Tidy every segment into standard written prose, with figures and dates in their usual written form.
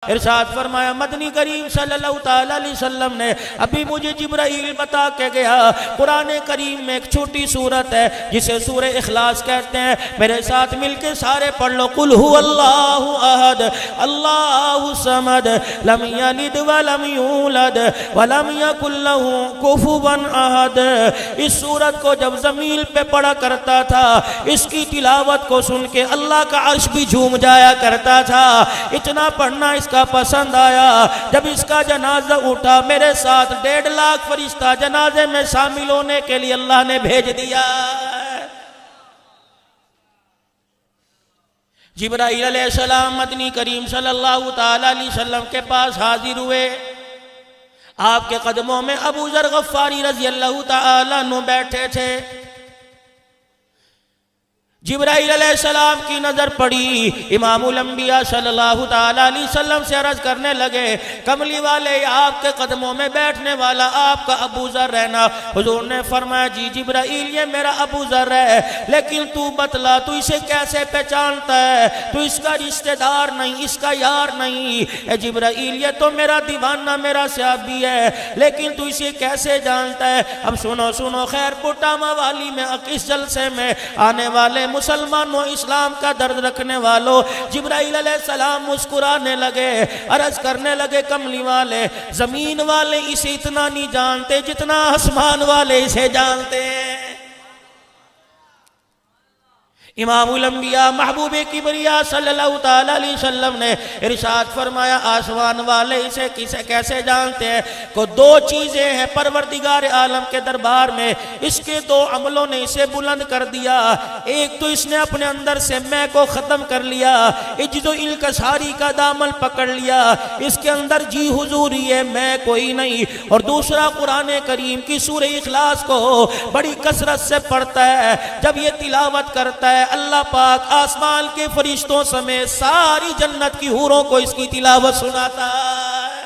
इरशाद फरमाया मदनी करीम सल्लल्लाहु ताला अलैहि वसल्लम ने अभी मुझे जिब्राइल बता के गया, कुरान करीम में एक छोटी सूरत है जिसे सूरह इखलास कहते हैं। मेरे साथ मिलके सारे पढ़ लो, कुल हु अल्लाहु अहद अल्लाहु समद लम यलिद व लम यूलद व लम यकुल लहू कुफुवन अहद। इस सूरत को जब जमीन पे पढ़ा करता था, इसकी तिलावत को सुन के अल्लाह का अर्श भी झूम जाया करता था। इतना पढ़ना का पसंद आया। जब इसका जनाजा उठा, मेरे साथ 1.5 लाख फरिश्ता जनाजे में शामिल होने के लिए अल्लाह ने भेज दिया। जिब्राइल अलैहिस्सलाम मदनी करीम सल्लल्लाहु ताला अलैहि वसल्लम के पास हाजिर हुए। आपके कदमों में अबू ज़र गफ़ारी रज़ी अल्लाहु ताला अन्हु बैठे थे। जिब्राइल अलैहिस्सलाम की नजर पड़ी, इमामुल अंबिया सल्लल्लाहु ताला अलैहि वसल्लम से अर्ज करने लगे, कमली वाले आपके कदमों में बैठने वाला आपका अबू ज़र है ना? हुजूर ने फरमाया जी जिब्राइल ये मेरा अबू ज़र है, लेकिन तू बतला तू इसे कैसे पहचानता है? तू इसका रिश्तेदार नहीं, इसका यार नहीं। ए जिब्राइल ये तो मेरा दीवाना मेरा सहाबी है, लेकिन तू इसे कैसे जानता है? अब सुनो सुनो, खैर पुटामा वाली में इस जलसे में आने वाले मुसलमानों, इस्लाम का दर्द रखने वालों, जिब्राइल अलैहिस्सलाम मुस्कुराने लगे, अर्ज करने लगे, कमली वाले जमीन वाले इसे इतना नहीं जानते जितना आसमान वाले इसे जानते हैं। इमामुल अंबिया महबूबे किबरिया सल्लल्लाहु ताला अलैहि वसल्लम ने इरशाद फरमाया, आसमान वाले इसे किसे कैसे जानते हैं? को 2 चीजें हैं परवरदिगार आलम के दरबार में, इसके 2 अमलों ने इसे बुलंद कर दिया। एक तो इसने अपने अंदर से मैं को खत्म कर लिया, इज्जो इल्कसारी का दामन पकड़ लिया, इसके अंदर जी हुजूरी है, मैं कोई नहीं। और दूसरा कुरान करीम की सूरह इखलास को बड़ी कसरत से पढ़ता है। जब ये तिलावत करता है, अल्लाह पाक आसमान के फरिश्तों समेत सारी जन्नत की हूरों को इसकी तिलावत सुनाता है।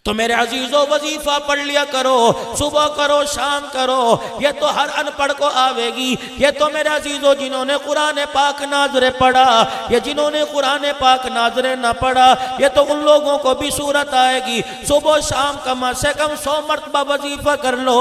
तो मेरे अजीजों वजीफा पढ़ लिया करो, सुबह करो शाम करो, ये तो हर अनपढ़ को आवेगी। ये तो मेरे अजीजों जिन्होंने कुरान पाक नाज़रे पढ़ा, ये जिन्होंने कुरान पाक नाज़रे ना पढ़ा, ये तो उन लोगों को भी सूरत आएगी। सुबह शाम कम से कम 100 मरतबा वजीफा कर लो,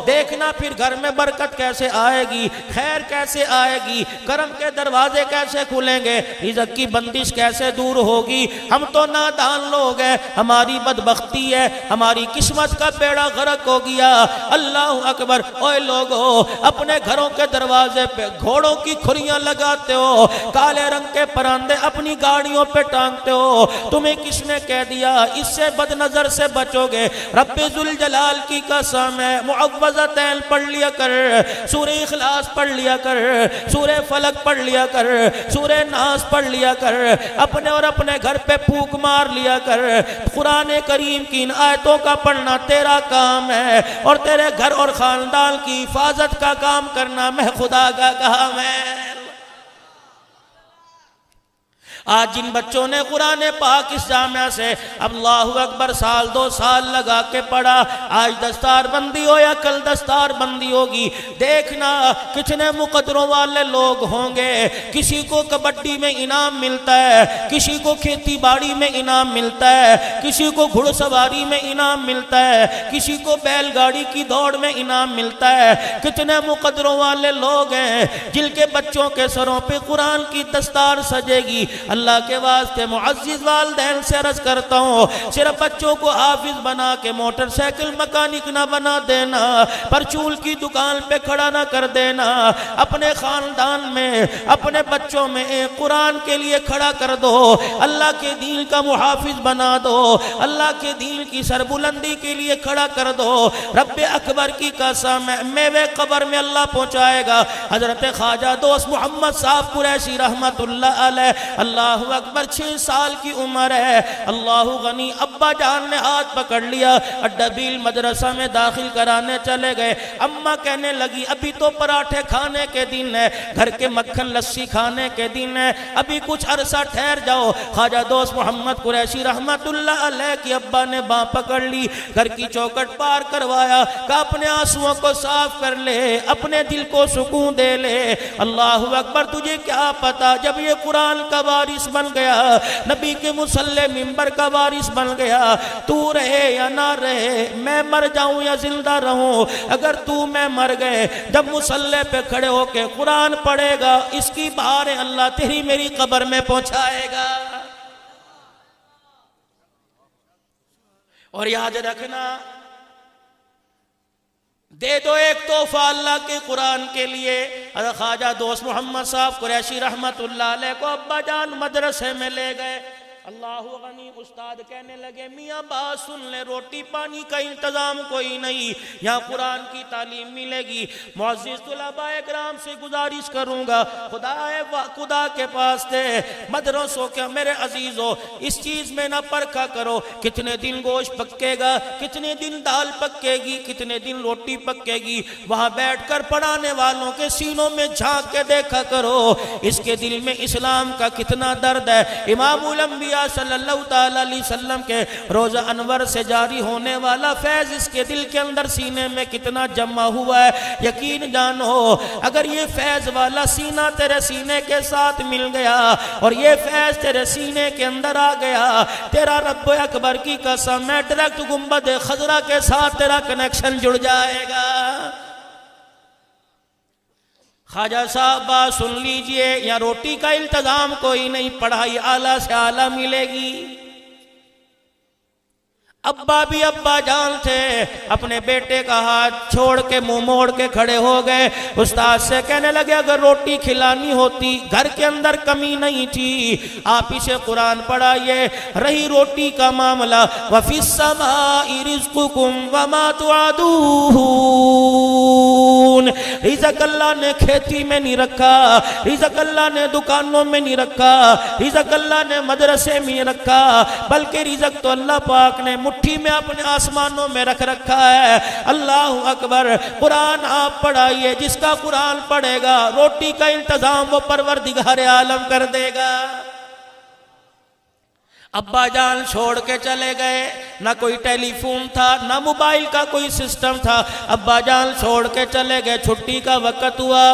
देखना फिर घर में बरकत कैसे आएगी, खैर कैसे आएगी, करम के दरवाजे कैसे खुलेंगे, रिज़्क़ की बंदिश कैसे दूर होगी। हम तो नादान लोग हैं, हमारी बदबख्ती, हमारी किस्मत का बेड़ा गर्क हो गया। अल्लाह अकबर। ओए लोगों, अपने घरों के दरवाजे पे घोड़ों की खुरियां लगाते हो, काले रंग के परांदे अपनी गाड़ियों पे टांगते हो। तुम्हें किसने कह दिया इससे बदनजर से बचोगे? रब्बे जुल जलाल की कसम है, मुअव्वज़तैन पढ़ लिया कर, सूरह इखलास पढ़ लिया कर, सूरह फलक पढ़ लिया कर, सूरह नास पढ़ लिया कर, अपने और अपने घर पे फूंक मार लिया कर। कुरान करीम की इन आयतों का पढ़ना तेरा काम है, और तेरे घर और खानदान की हिफाजत का काम करना मैं खुदा का काम है। आज जिन बच्चों ने कुरान पाक इस जामिया से अल्लाहु अकबर 1-2 साल लगा के पढ़ा, आज दस्तार बंदी हो या कल दस्तार बंदी होगी, देखना कितने मुकद्दरों वाले लोग होंगे। किसी को कबड्डी में इनाम मिलता है, किसी को खेती बाड़ी में इनाम मिलता है, किसी को घुड़सवारी में इनाम मिलता है, किसी को बैलगाड़ी की दौड़ में इनाम मिलता है। कितने मुकद्दरों वाले लोग हैं जिनके बच्चों के सरों पे कुरान की दस्तार सजेगी। अल्लाह के वास्ते मुअज़्ज़िज़ वालिदैन से अर्ज़ करता हूँ, सिर्फ बच्चों को हाफिज बना के मोटरसाइकिल मकानिक ना बना देना, परचूल की दुकान पे खड़ा ना कर देना। अपने खानदान में अपने बच्चों में एक कुरान के लिए खड़ा कर दो, अल्लाह के दीन का मुहाफिज बना दो, अल्लाह के दीन की सरबुलंदी के लिए खड़ा कर दो। रब्बे अकबर की कसम है, मेरे कब्र में अल्लाह पहुँचाएगा। हजरत ख्वाजा दोस्त मोहम्मद साहब कुरैशी रहमतुल्लाह अलैह, अल्लाहु अकबर 6 साल की उम्र है, अल्लाहु गनी अब्बा जान ने हाथ पकड़ लिया, अड्डाबील मदरसा में दाखिल कराने चले गए। अम्मा कहने लगी अभी तो पराठे खाने के दिन है, घर के मक्खन लस्सी खाने के दिन है, अभी कुछ अरसा ठहर जाओ। ख्वाजा दोस्त मोहम्मद कुरैशी रहमतुल्लाह अलैह की अब्बा ने बाँ पकड़ ली, घर की चौखट पार करवाया, कहा अपने आंसुओं को साफ कर ले, अपने दिल को सुकून दे ले। अल्लाहु अकबर। तुझे क्या पता जब ये कुरान का बारी वारिस बन गया, नबी के मुसल्ले मिंबर का वारिस बन गया। तू रहे या ना रहे, मैं मर जाऊं या जिंदा रहूं, अगर तू मैं मर गए, जब मुसल्ले पे खड़े होके कुरान पढ़ेगा, इसकी बहार अल्लाह तेरी मेरी कब्र में पहुंचाएगा। और याद रखना, दे दो एक तोहफा अल्लाह के कुरान के लिए। ख्वाजा दोस्त मोहम्मद साहब कुरैशी रहमतुल्लाह अलैह को अब्बा जान मदरसे में ले गए। अल्लाह गनी उस्ताद कहने लगे, मियाँ बात सुन ले, रोटी पानी का इंतजाम कोई नहीं, यहाँ कुरान की तालीम मिलेगी। मुअज़्ज़िज़ तुलबाए किराम से गुजारिश करूँगा, खुदा के पास थे मदरसों के मेरे अजीज़ों, इस चीज़ में ना परखा करो कितने दिन गोश्त पकेगा, कितने दिन दाल पकेगी, कितने दिन रोटी पकेगी। वहाँ बैठ कर पढ़ाने वालों के सीनों में झांक के देखा करो, इसके दिल में इस्लाम का कितना दर्द है। इमामुल अंबिया सल्लल्लाहु ताला अलैहि वसल्लम के रोज़ा अनवर से जारी होने वाला फैज़ इसके दिल के अंदर सीने में कितना जमा हुआ है। यकीन जानो, अगर ये फैज़ वाला सीना तेरे सीने के साथ मिल गया और ये फैज़ तेरे सीने के अंदर आ गया, तेरा रब्ब अकबर की कसम है, डायरेक्ट गुंबद खजरा के साथ तेरा कनेक्शन जुड़ जाएगा। ख्वाजा साहब बात सुन लीजिए, या रोटी का इंतजाम कोई नहीं, पढ़ाई आला से आला मिलेगी। अब्बा भी अब्बा जान थे, अपने बेटे का हाथ छोड़ के मुंह मोड़ के खड़े हो गए। उस्ताद से कहने लगे, अगर रोटी खिलानी होती, घर के अंदर कमी नहीं थी, आप इसे कुरान पढ़ाइए। रही रोटी का मामला, वफ़िस्समाई रिज़्क़ुकुम वमा तुअदून, रिज़्क़ अल्लाह ने खेती में नहीं रखा, रिज़्क़ अल्लाह ने दुकानों में नहीं रखा, रिज़्क़ अल्लाह ने मदरसे में रखा, बल्कि रिज़्क़ तो अल्लाह पाक ने मुट्ठी में अपने आसमानों में रख रखा है। अल्लाह अकबर। कुरान आप पढ़ाइए, जिसका कुरान पढ़ेगा रोटी का इंतजाम वो परवरदिगार आलम कर देगा। अब्बा जान छोड़ के चले गए, ना कोई टेलीफोन था, ना मोबाइल का कोई सिस्टम था। अब्बा जान छोड़ के चले गए, छुट्टी का वक्त हुआ।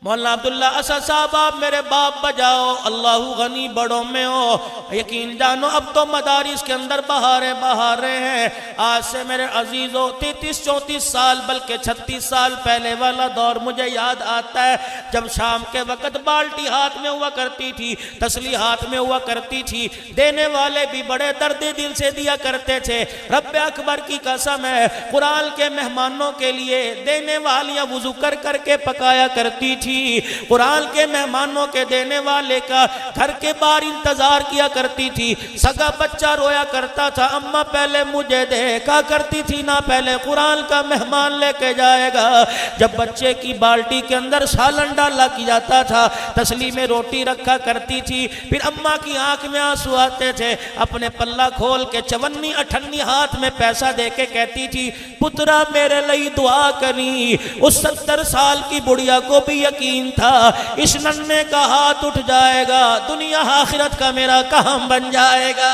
मौलाना अब्दुल्ला असद साहब, आप मेरे बाप बजाओ, अल्लाह गनी बड़ों में हो। यकीन जानो, अब तो मदारिस के अंदर बहारे हैं। आज से मेरे अजीजों 33-34 साल बल्कि 36 साल पहले वाला दौर मुझे याद आता है, जब शाम के वक्त बाल्टी हाथ में हुआ करती थी, तसली हाथ में हुआ करती थी, देने वाले भी बड़े दर्द दिल से दिया करते थे। रब्बे अकबर की कसम है, कुरान के मेहमानों के लिए देने वालियां वुजू कर करके पकाया करती थी। कुरान के मेहमानों के देने वाले का घर के बाहर इंतजार किया करती थी। सगा बच्चा रोया करता था, अम्मा पहले मुझे दे, कहा करती थी ना पहले कुरान का मेहमान लेके जाएगा। जब बच्चे की बाल्टी के अंदर सालन डाला की जाता था, तसली में रोटी रखा करती थी, फिर अम्मा की आंख में आंसू आते थे, अपने पल्ला खोल के 54-58 हाथ में पैसा दे के कहती थी, पुत्रा मेरे लिए दुआ करी। उस 70 साल की बुढ़िया को भी यकीन था इस नन्हे का हाथ उठ जाएगा, दुनिया आखिरत का मेरा काम बन जाएगा।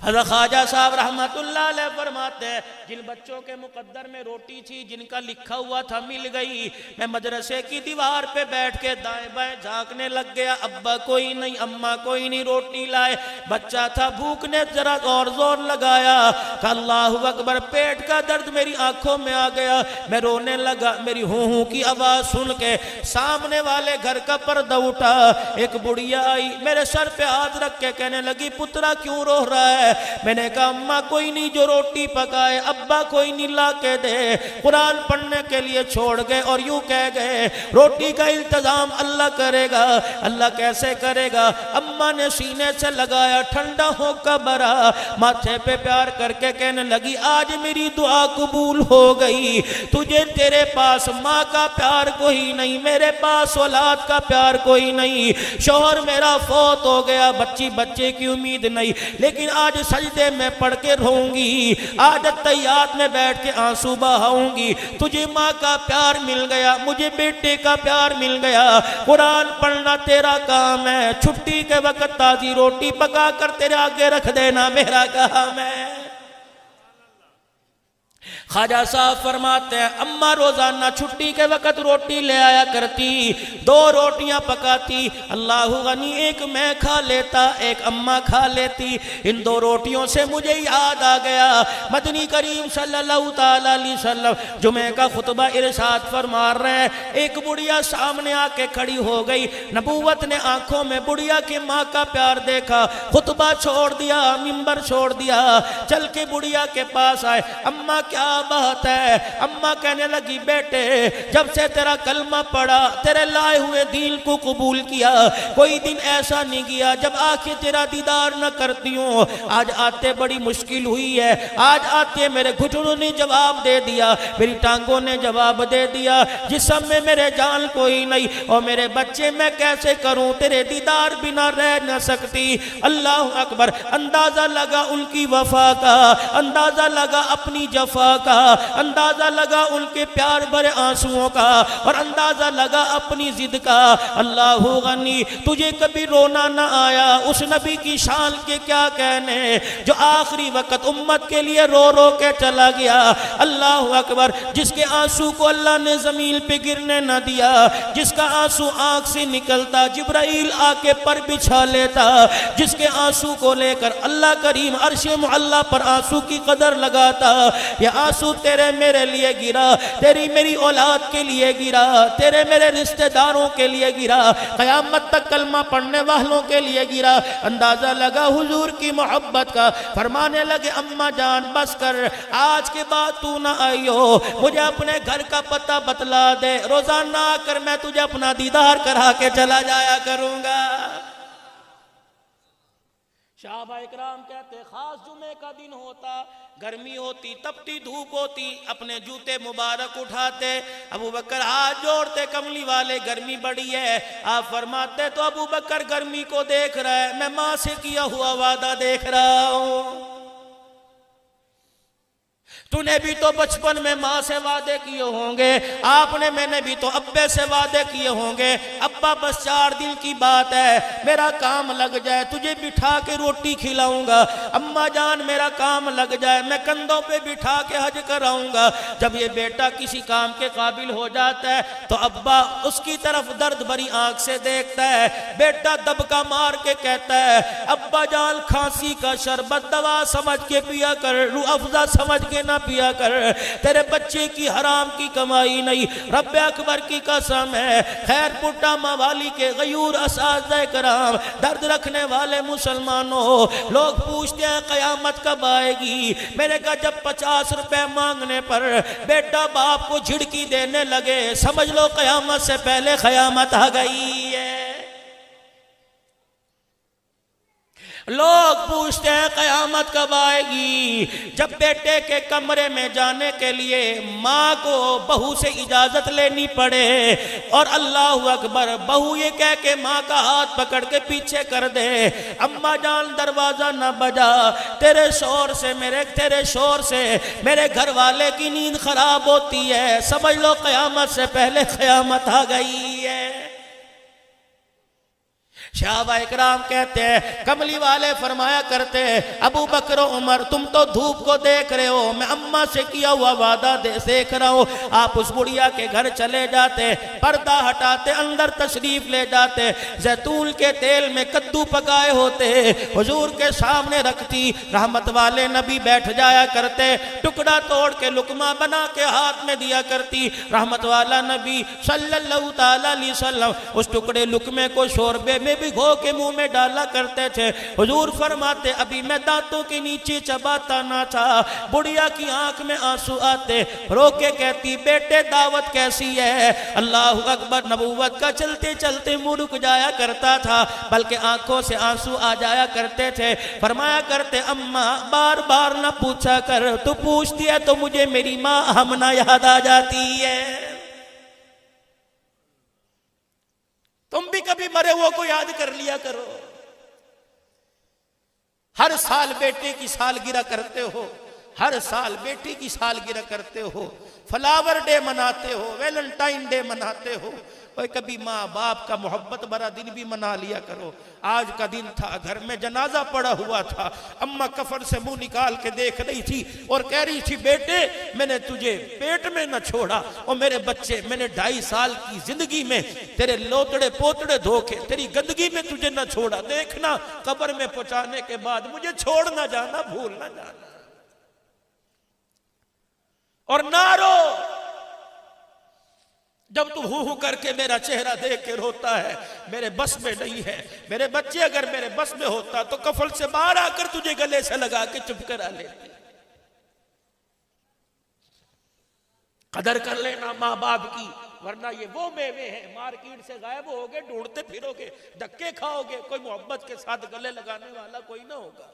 हज़रत ख्वाजा साहब रहमतुल्लाह अलैह फरमाते हैं, जिन बच्चों के मुकद्दर में रोटी थी, जिनका लिखा हुआ था मिल गई, मैं मदरसे की दीवार पे बैठ के दाएं बाएं झांकने लग गया। अब्बा कोई नहीं, अम्मा कोई नहीं, रोटी लाए। बच्चा था, भूख ने जरा और जोर लगाया, अल्लाहु अकबर। पेट का दर्द मेरी आंखों में आ गया, मैं रोने लगा। मेरी हूँ हूँ की आवाज़ सुन के सामने वाले घर का पर्दा उठा, एक बुढ़िया आई, मेरे सर पे हाथ रख के कहने लगी, पुत्रा क्यों रो रहा है? मैंने कहा, अम्मा कोई नहीं जो रोटी पकाए, अब्बा कोई नहीं ला के दे। कुरान पढ़ने के लिए छोड़ गए और यूं कह गए, रोटी का इंतजाम अल्लाह करेगा। अल्लाह कैसे करेगा? अम्मा ने सीने से लगाया, ठंडा होकर भरा, माथे पे प्यार करके कहने लगी, आज मेरी दुआ कबूल हो गई। तुझे तेरे पास माँ का प्यार कोई नहीं, मेरे पास औलाद का प्यार कोई नहीं, शौहर मेरा फौत हो गया, बच्चे की उम्मीद नहीं, लेकिन आज सजदे में पढ़ के रोऊंगी, आज तैयार में बैठ के आंसू बहाऊंगी। तुझे माँ का प्यार मिल गया, मुझे बेटे का प्यार मिल गया। कुरान पढ़ना तेरा काम है, छुट्टी के वक्त ताजी रोटी पका कर तेरे आगे रख देना मेरा काम है। ख्वाजा साहब फरमाते हैं अम्मा रोजाना छुट्टी के वक्त रोटी ले आया करती, 2 रोटियां पकाती, अल्लाह गनी एक मैं खा लेता, एक अम्मा खा लेती। इन 2 रोटियों से मुझे याद आ गया, मदनी करीम सल्लल्लाहु ताला अलैहि वसल्लम जुमे का खुतबा इरशाद फरमा रहे हैं। एक बुढ़िया सामने आके खड़ी हो गई, नबूवत ने आंखों में बुढ़िया की माँ का प्यार देखा, खुतबा छोड़ दिया, मिंबर छोड़ दिया, चल के बुढ़िया के पास आए। अम्मा क्या बात है? अम्मा कहने लगी बेटे जब से तेरा कलमा पड़ा, तेरे लाए हुए दीन को कबूल किया, कोई दिन ऐसा नहीं गया जब आके तेरा दीदार न करती हूँ। आज आते बड़ी मुश्किल हुई है, आज आते मेरे घुटनों ने जवाब दे दिया, मेरी टांगों ने जवाब दे दिया, जिस्म में मेरे जान कोई नहीं, और मेरे बच्चे मैं कैसे करूं, तेरे दीदार बिना रह न सकती। अल्लाह अकबर। अंदाजा लगा उनकी वफा का, अंदाजा लगा अपनी जफा का, अंदाजा लगा उनके प्यार भरे आंसुओं का, और अंदाजा लगा अपनी जिद का। अल्लाह गनी तुझे कभी रोना ना आया, उस नबी की शान के क्या कहने जो आखिरी वक्त उम्मत के लिए रो रो के चला गया। अल्लाह अकबर। जिसके आंसू को अल्लाह ने जमीन पे गिरने न दिया, जिसका आंसू आंख से निकलता जिब्राइल आके पर बिछा लेता, जिसके आंसू को लेकर अल्लाह करीम अर्शे मुअल्ला पर आंसू की कदर लगाता। ये आंसू तेरे मेरे लिए गिरा, तेरी मेरी औलाद के लिए गिरा, तेरे मेरे रिश्तेदारों के लिए गिरा, क़यामत तक कलमा पढ़ने वालों के लिए गिरा। अंदाजा लगा हुजूर की मोहब्बत का। फरमाने लगे अम्मा जान बस कर, आज के बाद तू ना आइयो, मुझे अपने घर का पता बतला दे, रोजाना आकर मैं तुझे अपना दीदार करा के चला जाया करूंगा। साहबा इकराम कहते खास जुमे का दिन होता, गर्मी होती, तपती धूप होती, अपने जूते मुबारक उठाते, अबू बकर हाथ जोड़ते, कमली वाले गर्मी बड़ी है। आप फरमाते तो अबू बकर गर्मी को देख रहा है, मैं माँ से किया हुआ वादा देख रहा हूँ। तूने भी तो बचपन में माँ से वादे किए होंगे, आपने मैंने भी तो अब्बे से वादे किए होंगे, अब्बा बस 4 दिन की बात है, मेरा काम लग जाए तुझे बिठा के रोटी खिलाऊंगा, अम्मा जान मेरा काम लग जाए मैं कंधों पे बिठा के हज कराऊंगा। जब ये बेटा किसी काम के काबिल हो जाता है तो अब्बा उसकी तरफ दर्द भरी आंख से देखता है, बेटा दबका मार के कहता है अब्बा जान खांसी का शरबत दवा समझ के पिया कर, रूह अफ़ज़ा समझ के ना पिया कर, तेरे बच्चे की हराम की कमाई नहीं, रब्बे अकबर की कसम है। खैर पुट्टा मवाली के गयूर असाज़े कराम, दर्द रखने वाले मुसलमानों, लोग पूछते हैं क़यामत कब आएगी। मैंने कहा जब 50 रुपए मांगने पर बेटा बाप को झिड़की देने लगे, समझ लो क़यामत से पहले क़यामत आ गई है। लोग पूछते हैं क़यामत कब आएगी, जब बेटे के कमरे में जाने के लिए माँ को बहू से इजाजत लेनी पड़े, और अल्लाह अकबर बहू ये कह के माँ का हाथ पकड़ के पीछे कर दे, अम्मा जान दरवाजा न बजा, तेरे शोर से मेरे घर वाले की नींद खराब होती है, समझ लो क़यामत से पहले क़यामत आ गई है। साहबा इकराम कहते हैं कमली वाले फरमाया करते हैं अबू बकर उमर तुम तो धूप को देख रहे हो, मैं अम्मा से किया हुआ वादा देख रहा हूँ। आप उस बुढ़िया के घर चले जाते, पर्दा हटाते, अंदर तशरीफ ले जाते, जैतून के तेल में कद्दू पकाए होते, हुजूर के सामने रखती, रहमत वाले नबी बैठ जाया करते, टुकड़ा तोड़ के लुकमा बना के हाथ में दिया करती, रहमत वाला नबी सल्लल्लाहु ताला अलैहि वसल्लम उस टुकड़े लुकमे को शोरबे में भिगो के मुंह में डाला करते थे। हुजूर फरमाते अभी मैं दांतों के नीचे चबाता ना था, बुढ़िया की आंख में आंसू आते, रो के कहती बेटे दावत कैसी है। अल्लाह अकबर। नबूवत का चलते चलते मुंह रुक जाया करता था, बल्कि आंखों से आंसू आ जाया करते थे। फरमाया करते अम्मा बार बार ना पूछा कर, तू पूछती है तो मुझे मेरी माँ हमना याद आ जाती है। तुम भी कभी मरे हुए को याद कर लिया करो। हर साल बेटे की सालगिरह करते हो, हर साल बेटी की सालगिरह करते हो, फ्लावर डे मनाते हो, वैलेंटाइन डे मनाते हो, और कभी माँ बाप का मोहब्बत भरा दिन भी मना लिया करो। आज का दिन था, घर में जनाजा पड़ा हुआ था, अम्मा कफन से मुंह निकाल के देख रही थी और कह रही थी बेटे मैंने तुझे पेट में न छोड़ा, और मेरे बच्चे मैंने 2.5 साल की जिंदगी में तेरे लोतड़े पोतड़े धोखे तेरी गंदगी में तुझे न छोड़ा, देखना कब्र में पहुंचाने के बाद मुझे छोड़ ना जाना, भूल ना जाना। और ना रो, जब तू हूं करके मेरा चेहरा देख के रोता है, मेरे बस में नहीं है, मेरे बच्चे अगर मेरे बस में होता तो कफल से बाहर आकर तुझे गले से लगा के चुप करा लेते। कदर कर लेना माँ बाप की, वरना ये वो मेवे हैं मार्केट से गायब होगे, ढूंढते फिरोगे, धक्के खाओगे, कोई मोहब्बत के साथ गले लगाने वाला कोई ना होगा।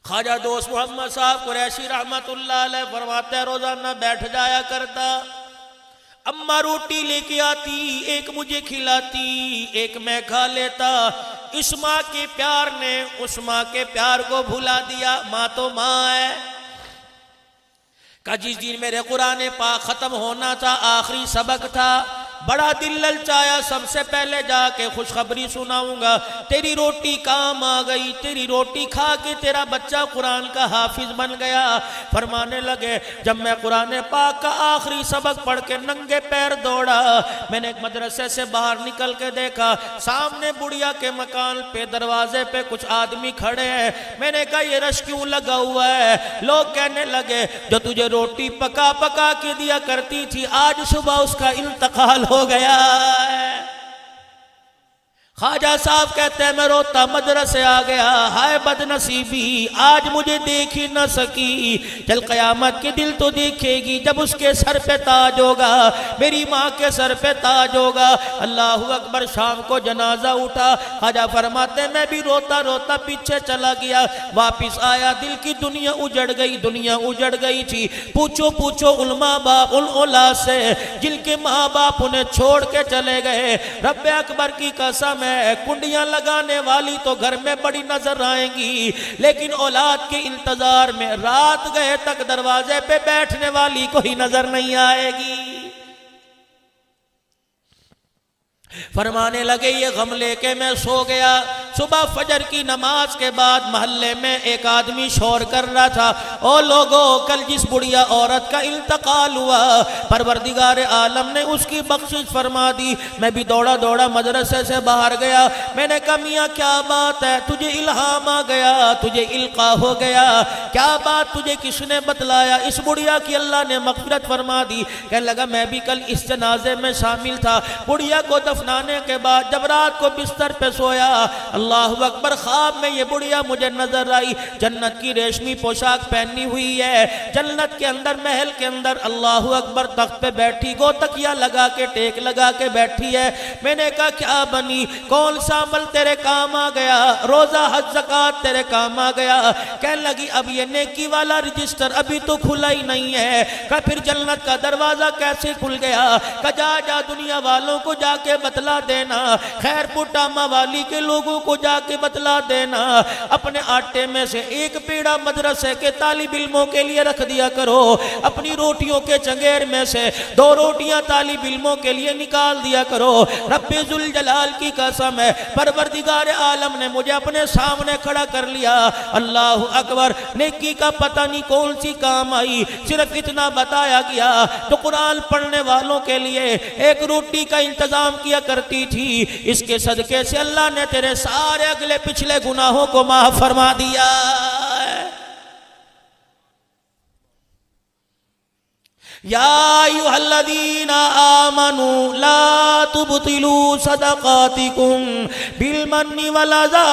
ख्वाजा दोस्त मोहम्मद साहब कुरैशी रहमतुल्लाह अलैह फरमाते रोजाना बैठ जाया करता, अम्मा रोटी लेके आती, एक मुझे खिलाती, एक मैं खा लेता। इस माँ के प्यार ने उस माँ के प्यार को भुला दिया, माँ तो माँ है। का जिस दिन मेरे कुरान पाक खत्म होना था, आखिरी सबक था, बड़ा दिल ललचाया, सबसे पहले जाके खुशखबरी सुनाऊंगा, तेरी रोटी काम आ गई, तेरी रोटी खा के तेरा बच्चा कुरान का हाफिज बन गया। फरमाने लगे, जब मैं कुरान पाक का आखिरी सबक पढ़ के नंगे पैर दौड़ा, मैंने एक मदरसे से बाहर निकल के देखा, सामने बुढ़िया के मकान पे दरवाजे पे कुछ आदमी खड़े हैं। मैंने कहा ये रश क्यों लगा हुआ है? लोग कहने लगे जो तुझे रोटी पका पका के दिया करती थी, आज सुबह उसका इंतकाल हो गया है। ख्वाजा साहब कहते हैं मैं रोता मदरसे आ गया, हाय बदनसीबी, आज मुझे देख ही न सकी, चल कयामत के दिल तो देखेगी जब उसके सर पे ताज होगा, मेरी माँ के सर पे ताज होगा। अल्लाहू अकबर। शाम को जनाजा उठा, ख्वाजा फरमाते मैं भी रोता रोता पीछे चला गया, वापिस आया, दिल की दुनिया उजड़ गई, दुनिया उजड़ गई थी। पूछो पूछो उलमा बाप उन औलाद से जिनके माँ बाप उन्हें छोड़ के चले गए। रब्बे अकबर की कसम, कुंडियां लगाने वाली तो घर में बड़ी नजर आएंगी, लेकिन औलाद के इंतजार में रात गए तक दरवाजे पे बैठने वाली कोई नजर नहीं आएगी। फरमाने लगे ये गम लेके मैं सो गया। सुबह फजर की नमाज के बाद मोहल्ले में एक आदमी शोर कर रहा था, ओ लोगों, कल जिस बुढ़िया औरत का इंतकाल हुआ, परवरदिगार आलम ने उसकी बख्शिश फरमा दी। मैं भी दौड़ा दौड़ा मदरसे से बाहर गया, मैंने कहा मियाँ क्या बात है, तुझे इल्हाम आ गया, तुझे इल्का हो गया, क्या बात, तुझे किसने बतलाया? इस बुढ़िया की अल्लाह ने मग़फ़िरत फरमा दी। कहने लगा मैं भी कल इस जनाजे में शामिल था। बुढ़िया को दफनाने के बाद जब रात को बिस्तर पे सोया, अल्लाहु अकबर, ख्वाब में ये बुढ़िया मुझे नजर आई, जन्नत की रेशमी पोशाक पहनी हुई है, जन्नत के अंदर महल के अंदर अल्लाहु अकबर तख्त पे बैठी, गो तकिया लगा के टेक लगा के बैठी है। मैंने कहा क्या बनी, कौन सा अमल तेरे काम आ गया, रोजा हज ज़कात तेरे काम आ गया? कहने लगी अब ये नेकी वाला रजिस्टर अभी तो खुला ही नहीं है। का फिर जन्नत का दरवाजा कैसे खुल गया? का जा दुनिया वालों को जाके बतला देना, खैरपुर टामा वाली के लोगों को जाके बतला देना, अपने आटे में से एक पेड़ा मदरसे के तालिब इल्मों के लिए रख दिया करो, अपनी रोटियों के चंगेर में से 2 रोटियां तालिब इल्मों के लिए निकाल दिया करो। रब्बे जुल जलाल की कसम है, परवरदिगार आलम ने मुझे अपने सामने खड़ा कर लिया। अल्लाहु अकबर। नेकी का पता नहीं कौन सी काम आई, सिर्फ इतना बताया गया तो कुरान पढ़ने वालों के लिए एक रोटी का इंतजाम किया करती थी, इसके सदके से अल्लाह ने तेरे सारे अगले पिछले गुनाहों को माफ फरमा दिया। या अय्युहल्लज़ीना आमनू ला तुबतिलू सदक़ातिकुम बिलमन्नि वलज़ा।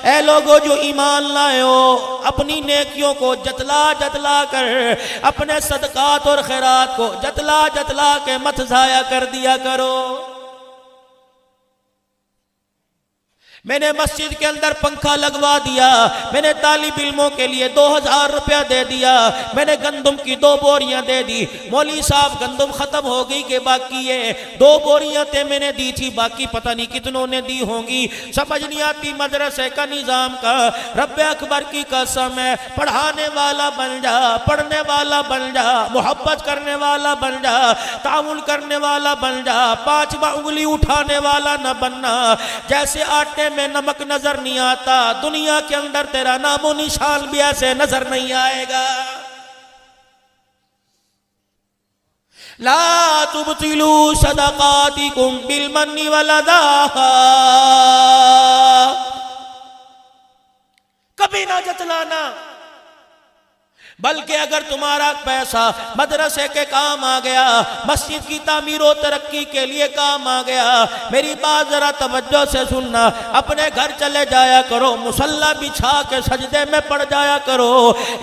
ऐ लोगों जो ईमान लाए हो, अपनी नेकियों को जतला जतला कर, अपने सदकात और खैरात को जतला जतला के मत ज़ाया कर दिया करो। मैंने मस्जिद के अंदर पंखा लगवा दिया, मैंने तालिब इल्मों के लिए 2000 रुपया दे दिया, मैंने गंदम की 2 बोरियां दे दी। मौली साहब गंदम खत्म हो गई कि बाकी है 2 बोरियां थे मैंने दी थी, बाकी पता नहीं कितनों ने दी होंगी। समझ नहीं आती मदरसे का निजाम का। रब्बे अकबर की कसम है, पढ़ाने वाला बन जा, पढ़ने वाला बन जा, मोहब्बत करने वाला बन जा, ताउन करने वाला बन जा, 5वां उंगली उठाने वाला न बनना। जैसे आटे में नमक नजर नहीं आता, दुनिया के अंदर तेरा नामो निशान भी ऐसे नजर नहीं आएगा। ला तुबतिलू सदकातिकुम बिलमन्नि वलदा, कभी ना जतलाना, बल्कि अगर तुम्हारा पैसा मदरसे के काम आ गया, मस्जिद की तामीर और तरक्की के लिए काम आ गया, मेरी बात जरा तवज्जो से सुनना। अपने घर चले जाया करो, मुसल्ला बिछा के सजदे में पड़ जाया करो।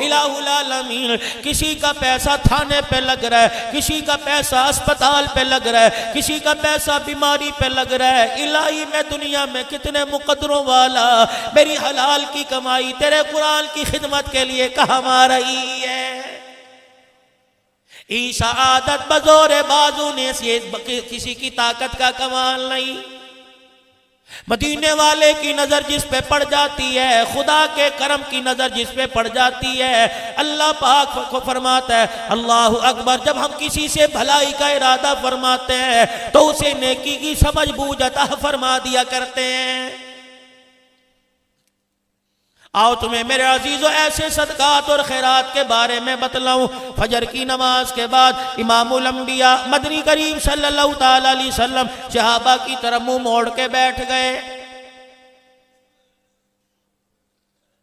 इलाहुल आलमीन, किसी का पैसा थाने पे लग रहा है, किसी का पैसा अस्पताल पे लग रहा है, किसी का पैसा बीमारी पे लग रहा है। इलाही में दुनिया में कितने मुकद्दरों वाला मेरी हलाल की कमाई तेरे कुरान की खिदमत के लिए कहाँ आ रही है। ईशा आदत बजोरे बाजू ने से किसी की ताकत का कमाल नहीं। मदीने वाले की नजर जिस पे पड़ जाती है, खुदा के करम की नजर जिस पे पड़ जाती है, अल्लाह पाक को फरमाता है अल्लाह अकबर। जब हम किसी से भलाई का इरादा फरमाते हैं तो उसे नेकी की समझ बूझ अता फरमा दिया करते हैं। आओ तुम्हें मेरे अजीजों ऐसे सदकात और खैरात के बारे में बतलाऊं। फजर की नमाज के बाद इमामुल अंबिया मदनी करीम सल्लल्लाहु ताला अलैहि वसल्लम सहाबा की तरफ मुंह मोड़ के बैठ गए।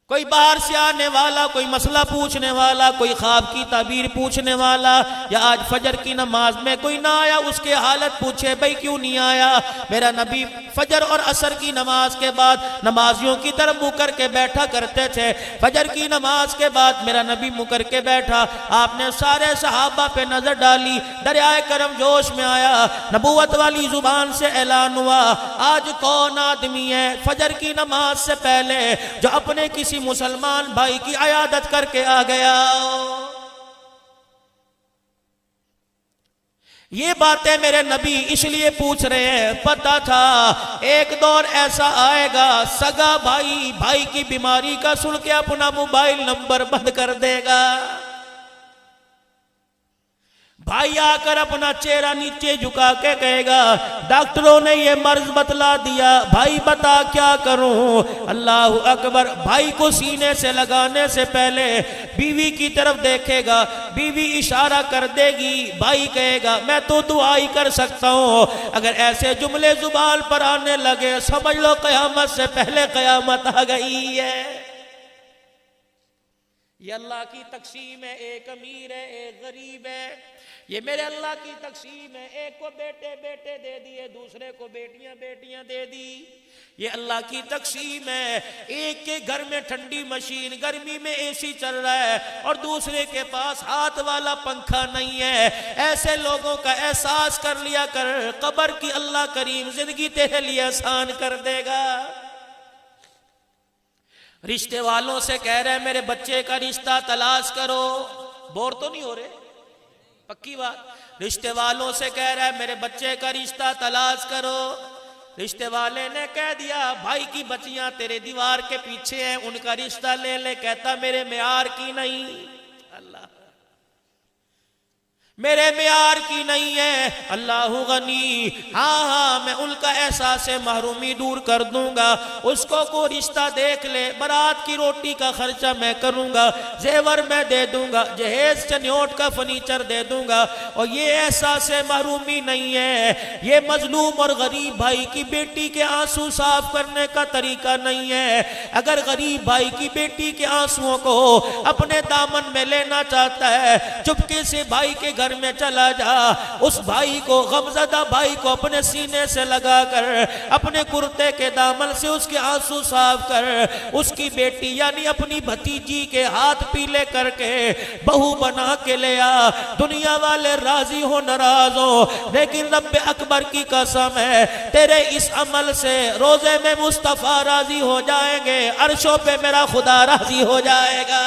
कोई बाहर से आने वाला, कोई मसला पूछने वाला, कोई ख्वाब की ताबीर पूछने वाला, या आज फजर की नमाज में कोई ना आया उसके हालत पूछे भाई क्यों नहीं आया। मेरा नबी फजर और असर की नमाज के बाद नमाजियों की तरफ मुँह करके बैठा करते थे। फजर की नमाज के बाद मेरा नबी मुँह करके बैठा, आपने सारे सहाबा पे नजर डाली, दरियाए करम जोश में आया, नबूवत वाली जुबान से ऐलान हुआ आज कौन आदमी है फजर की नमाज से पहले जो अपने किसी मुसलमान भाई की अयादत करके आ गया। ये बातें मेरे नबी इसलिए पूछ रहे हैं, पता था एक दौर ऐसा आएगा सगा भाई भाई की बीमारी का सुन के अपना मोबाइल नंबर बंद कर देगा। भाई आकर अपना चेहरा नीचे झुका के कहेगा डॉक्टरों ने ये मर्ज बतला दिया, भाई बता क्या करूं। अल्लाह अकबर। भाई को सीने से लगाने से पहले बीवी की तरफ देखेगा, बीवी इशारा कर देगी, भाई कहेगा मैं तो दुआ ही कर सकता हूं। अगर ऐसे जुमले जुबान पर आने लगे समझ लो कयामत से पहले कयामत आ गई है। ये अल्लाह की तकसीम है, एक अमीर है एक गरीब है। ये मेरे अल्लाह की तकसीम है, एक को बेटे बेटे दे दिए, दूसरे को बेटियां बेटियां दे दी। ये अल्लाह की तकसीम है, एक के घर में ठंडी मशीन गर्मी में एसी चल रहा है और दूसरे के पास हाथ वाला पंखा नहीं है। ऐसे लोगों का एहसास कर लिया कर, कब्र की अल्लाह करीम जिंदगी तेरे लिए आसान कर देगा। रिश्ते वालों से कह रहे मेरे बच्चे का रिश्ता तलाश करो, बोर तो नहीं हो रहे, पक्की बात। रिश्ते वालों से कह रहा है मेरे बच्चे का रिश्ता तलाश करो। रिश्ते वाले ने कह दिया भाई की बच्चियां तेरे दीवार के पीछे हैं, उनका रिश्ता ले ले। कहता मेरे म्यार की नहीं, अल्लाह मेरे म्यार की नहीं है, अल्लाह गनी। हाँ हाँ मैं उनका एहसास महरूमी दूर कर दूंगा। उसको को रिश्ता देख ले, बारात की रोटी का खर्चा मैं करूंगा, जेवर मैं दे दूंगा, जहेज चन्योट का फर्नीचर दे दूंगा। और ये एहसास महरूमी नहीं है, ये मजलूम और गरीब भाई की बेटी के आंसू साफ करने का तरीका नहीं है। अगर गरीब भाई की बेटी के आंसुओं को अपने दामन में लेना चाहता है, चुपके से भाई के घर घर में चला जा, उस भाई को, गमज़दा भाई को अपने सीने से लगाकर अपने कुर्ते के दामन से उसके आंसू साफ कर, उसकी बेटी यानी अपनी भतीजी के हाथ पीले करके बहू बना के ले आ। दुनिया वाले राजी हो नाराज हो, लेकिन रब अकबर की कसम है तेरे इस अमल से रोजे में मुस्तफा राजी हो जाएंगे, अर्शों पे मेरा खुदा राजी हो जाएगा।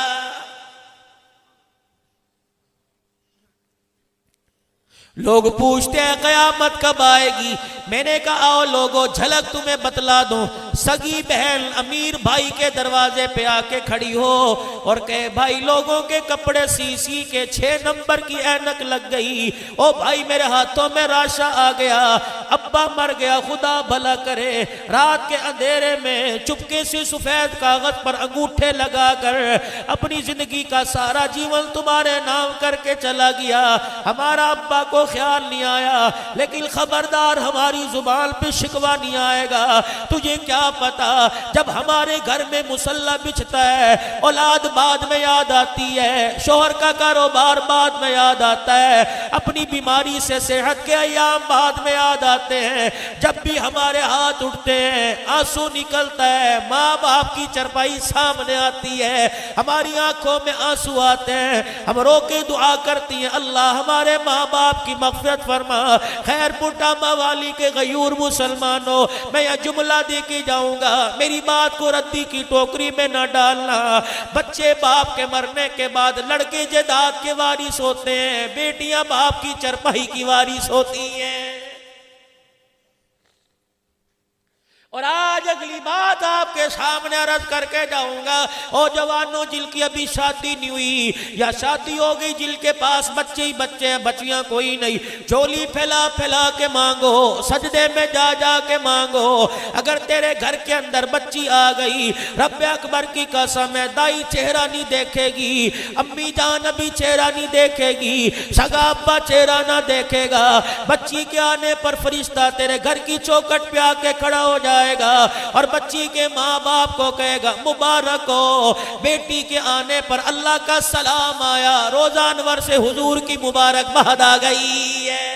लोग पूछते हैं कयामत कब आएगी। मैंने कहा आओ लोगों झलक तुम्हें बतला दूं। सगी बहन अमीर भाई के दरवाजे पे आके खड़ी हो और कहे भाई लोगों के कपड़े सी के 6 नंबर की ऐनक लग गई, ओ भाई मेरे हाथों में राशा आ गया, अब्बा मर गया, खुदा भला करे। रात के अंधेरे में चुपके से सफेद कागज पर अंगूठे लगाकर अपनी जिंदगी का सारा जीवन तुम्हारे नाम करके चला गया, हमारा अब्बा को ख्याल नहीं आया। लेकिन खबरदार हमारी जुबान पे शिकवा नहीं आएगा। तुझे क्या पता जब हमारे घर में मुसल्ला बिछता है औलाद बाद में याद आती है, शोहर का कारोबार बाद में याद आता है, अपनी बीमारी से सेहत के अयाम बाद में याद आते हैं। जब भी हमारे हाथ उठते हैं आंसू निकलता है, माँ बाप की चरपाई सामने आती है, हमारी आंखों में आंसू आते हैं, हम रो के दुआ करती हैं अल्लाह हमारे माँ बाप की मग़फ़िरत फरमा। खैर पुटा मवाली के गयूर मुसलमानों, मैं यह जुमला दे के जाऊंगा, मेरी बात को रद्दी की टोकरी में न डालना। बच्चे बाप के मरने के बाद लड़के जदाद के वारिस होते हैं, बेटियां बाप की चरपाई की वारिस होती हैं। और आज अगली बात आपके सामने अर्ज करके जाऊंगा। ओ जवानों जिनकी अभी शादी नहीं हुई या शादी हो गई, जिनके पास बच्चे ही बच्चे हैं, बच्चियां कोई नहीं, झोली फैला फैला के मांगो, सजदे में जा जा के मांगो। अगर तेरे घर के अंदर बच्ची आ गई, रब अकबर की कसम है दाई चेहरा नहीं देखेगी, अम्मी जान अभी चेहरा नहीं देखेगी, सगा अब्बा चेहरा ना देखेगा। बच्ची के आने पर फरिश्ता तेरे घर की चौखट पे आके खड़ा हो जाए और बच्ची के माँ बाप को कहेगा मुबारक हो, बेटी के आने पर अल्लाह का सलाम आया, रोज़ा अनवर से हुजूर की मुबारकबाद आ गई है।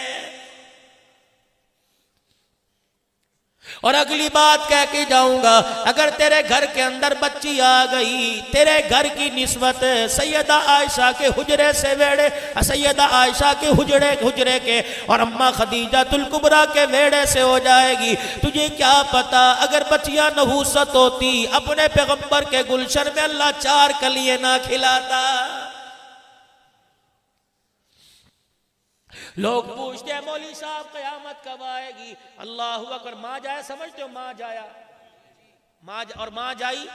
और अगली बात कह के जाऊंगा, अगर तेरे घर के अंदर बच्ची आ गई, तेरे घर की निस्बत सैयदा आयशा के हुजरे से वेड़े, सैयदा आयशा के हुजरे के और अम्मा खदीजातुल कुबरा के वेड़े से हो जाएगी। तुझे क्या पता अगर बच्चियां नहूसत होती, अपने पैगंबर के गुलशन में अल्लाह 4 कलिए ना खिलाता। लोग पूछते हैं मौली साहब कयामत कब आएगी? अल्लाहु अकबर। माँ जाए समझते हो? माँ जाया, माँ और माँ जाई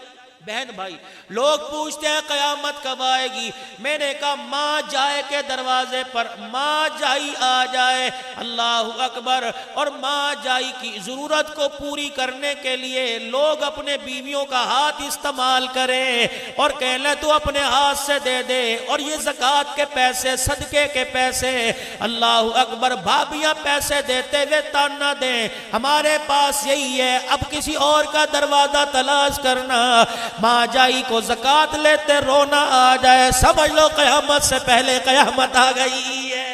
बहन भाई। लोग पूछते हैं कयामत कब आएगी? मैंने कहा माँ जाए के दरवाजे पर माँ जाई आ जाए, अल्लाहु अकबर। और माँ जाई की जरूरत को पूरी करने के लिए लोग अपने बीवियों का हाथ इस्तेमाल करें और कहने तू अपने हाथ से दे दे, और ये ज़कात के पैसे, सदके के पैसे, अल्लाहु अकबर। भाभियाँ पैसे देते हुए ताना दें हमारे पास यही है, अब किसी और का दरवाजा तलाश करना। माँ जाई को ज़कात लेते रोना आ जाए, समझ लो क़यामत से पहले क़यामत आ गई है।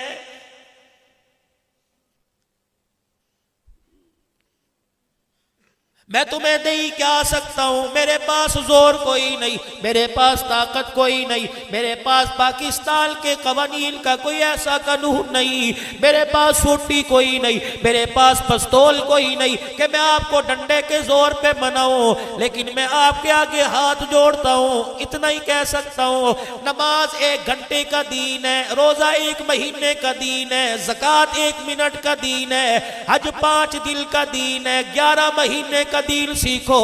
मैं तुम्हें दे ही क्या सकता हूँ, मेरे पास जोर कोई नहीं, मेरे पास ताकत कोई नहीं, मेरे पास पाकिस्तान के कवानीन का कोई ऐसा कानून नहीं, मेरे पास सूटी कोई नहीं, मेरे पास पिस्तौल कोई नहीं कि मैं आपको डंडे के जोर पे मनाऊं। लेकिन मैं आपके आगे हाथ जोड़ता हूँ, इतना ही कह सकता हूँ। नमाज 1 घंटे का दीन है, रोज़ा 1 महीने का दीन है, ज़कात 1 मिनट का दीन है, हज 5 दिन का दीन है, 11 महीने का दीन सीखो।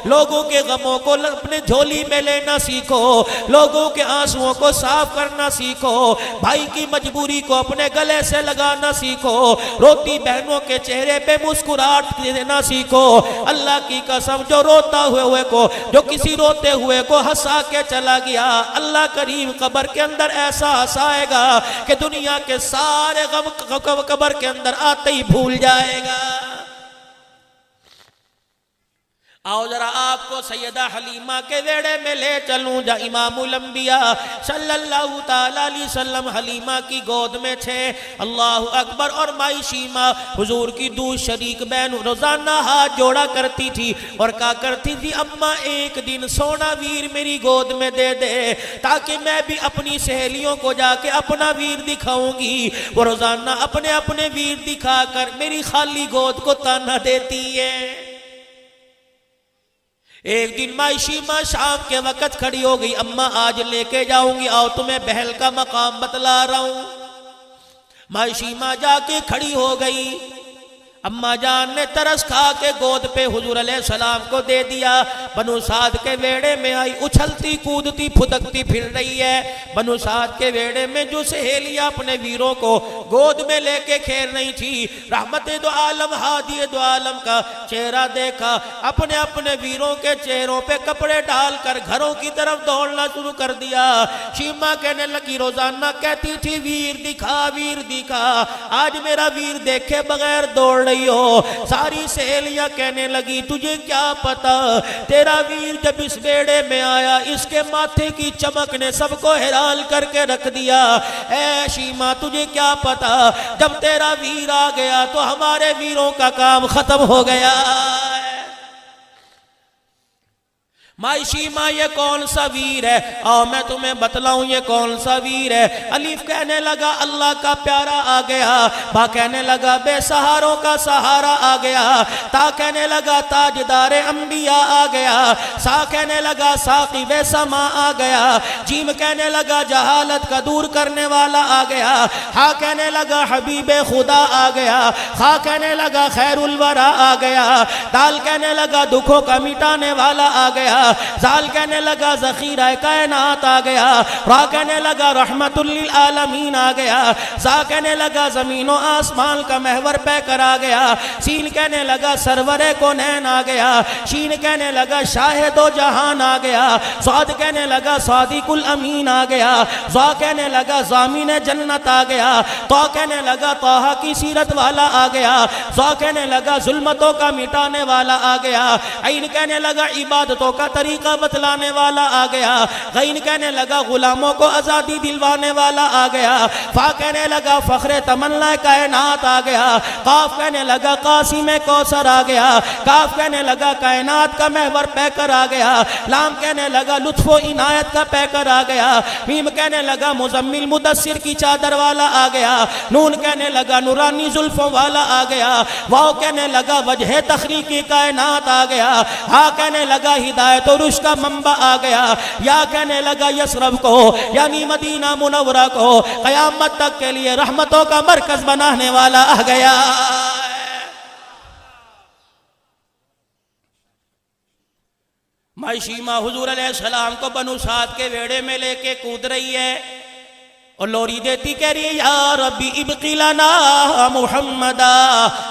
लोगों के गमों को अपने झोली में लेना सीखो, लोगों के आंसुओं को साफ करना सीखो, भाई की मजबूरी को अपने गले से लगाना सीखो, रोती बहनों के चेहरे पे मुस्कुराहट देना सीखो। अल्लाह की कसम जो रोता हुए को, जो किसी रोते हुए को हंसा के चला गया, अल्लाह करीम कब्र के अंदर ऐसा हंसाएगा कि दुनिया के सारे गम कब्र के अंदर आते ही भूल जाएगा। आओ जरा आपको सैयदा हलीमा के वेड़े में ले चलूं, जा इमामुल अंबिया सल्लल्लाहु ताला अलैहि वसल्लम हलीमा की गोद में थे। अल्लाहु अकबर। और माई शीमा हुजूर की दूध शरीक बहन रोजाना हाथ जोड़ा करती थी और कहा करती थी, अम्मा एक दिन सोना वीर मेरी गोद में दे दे ताकि मैं भी अपनी सहेलियों को जाके अपना वीर दिखाऊंगी। वो रोजाना अपने अपने वीर दिखाकर मेरी खाली गोद को ताना देती है। एक दिन माई शीमा शाम के वक़्त खड़ी हो गई, अम्मा आज लेके जाऊंगी, आओ तुम्हें बहल का मकाम बतला रहा हूं। माई शीमा जाके खड़ी हो गई। अम्मा जान ने तरस खा के गोद पे हुजूर अलैहिस्सलाम को दे दिया। बनु साद के वेड़े में आई, उछलती कूदती फुदकती फिर रही है। बनु साद के वेड़े में जो सहेलियां अपने वीरों को गोद में लेके खेल रही थी, रहमते दो आलम हादी दो आलम का चेहरा देखा। अपने अपने वीरों के चेहरों पे कपड़े डालकर घरों की तरफ दौड़ना शुरू कर दिया। शीमा कहने लगी, रोजाना कहती थी वीर दिखा वीर दिखा, आज मेरा वीर देखे बगैर दौड़ रही हो। सारी सहेलियां कहने लगी, तुझे क्या पता, तेरा वीर जब इस बेड़े में आया इसके माथे की चमक ने सबको हैरान करके रख दिया। ऐ शीमा तुझे क्या पता, जब तेरा वीर आ गया तो हमारे वीरों का काम खत्म हो गया। माई शीमा ये कौन सा वीर है, आओ मैं तुम्हें बतलाऊं ये कौन सा वीर है। अलीफ कहने लगा अल्लाह का प्यारा आ गया। बा कहने लगा बेसहारों का सहारा आ गया। ता कहने लगा ताजदारे अंबिया आ गया। सा कहने लगा साकी बेसमा आ गया। जीम कहने लगा जहालत का दूर करने वाला आ गया। हा कहने लगा हबीबे खुदा आ गया। खा कहने लगा खैरुल वरा आ गया। दाल कहने लगा दुखों का मिटाने वाला आ गया। जाल कहने लगा ज़ख़ीरा कायनात आ गया। रा कहने लगा रहमतुल लिल आलमीन आ गया। ज़ा कहने लगा ज़मीनो आसमान का महवर पैकर आ गया। सीन कहने लगा सरवरे कौनैन आ गया। शीन कहने लगा शाहिदो जहान आ गया। स्वाद कहने लगा सादिकुल अमीन आ गया। ज़ा कहने लगा ज़ामीन जन्नत आ गया। तो कहने लगा तोहा की सीरत वाला आ गया। ज़ा कहने लगा जुल्मतों का मिटाने वाला आ गया। ऐन कहने लगा इबादतों का तरीका बतलाने वाला आ गया। गैन कहने लगा गुलामों को आजादी दिलवाने वाला आ गया। फा कहने लगा फखरे तमन्ना कायनात आ गया। काफ कहने लगा कासिम कौसर आ गया। काफ कहने लगा कायनात का महवर पैकर आ गया। लाम कहने लगा लुत्फो इनायत का पैकर आ गया। मीम कहने लगा मुजम्मिल मुदस्सिर की चादर वाला आ गया। नून कहने लगा नूरानी जुल्फों वाला आ गया। वाव कहने लगा वजह तखलीकी कायनात आ गया। हा कहने लगा हिदायत और उसका मंबा आ गया। या कहने लगा यसरब को यानी मदीना मुनव्वरा को कयामत तक के लिए रहमतों का मरकज बनाने वाला आ गया। माई शीमा हुजूर अलैहिस्सलाम को बनु साद के वेड़े में लेके कूद रही है और लोरी देती कह रही है, या रब्बी इब्की लना मुहम्मदा।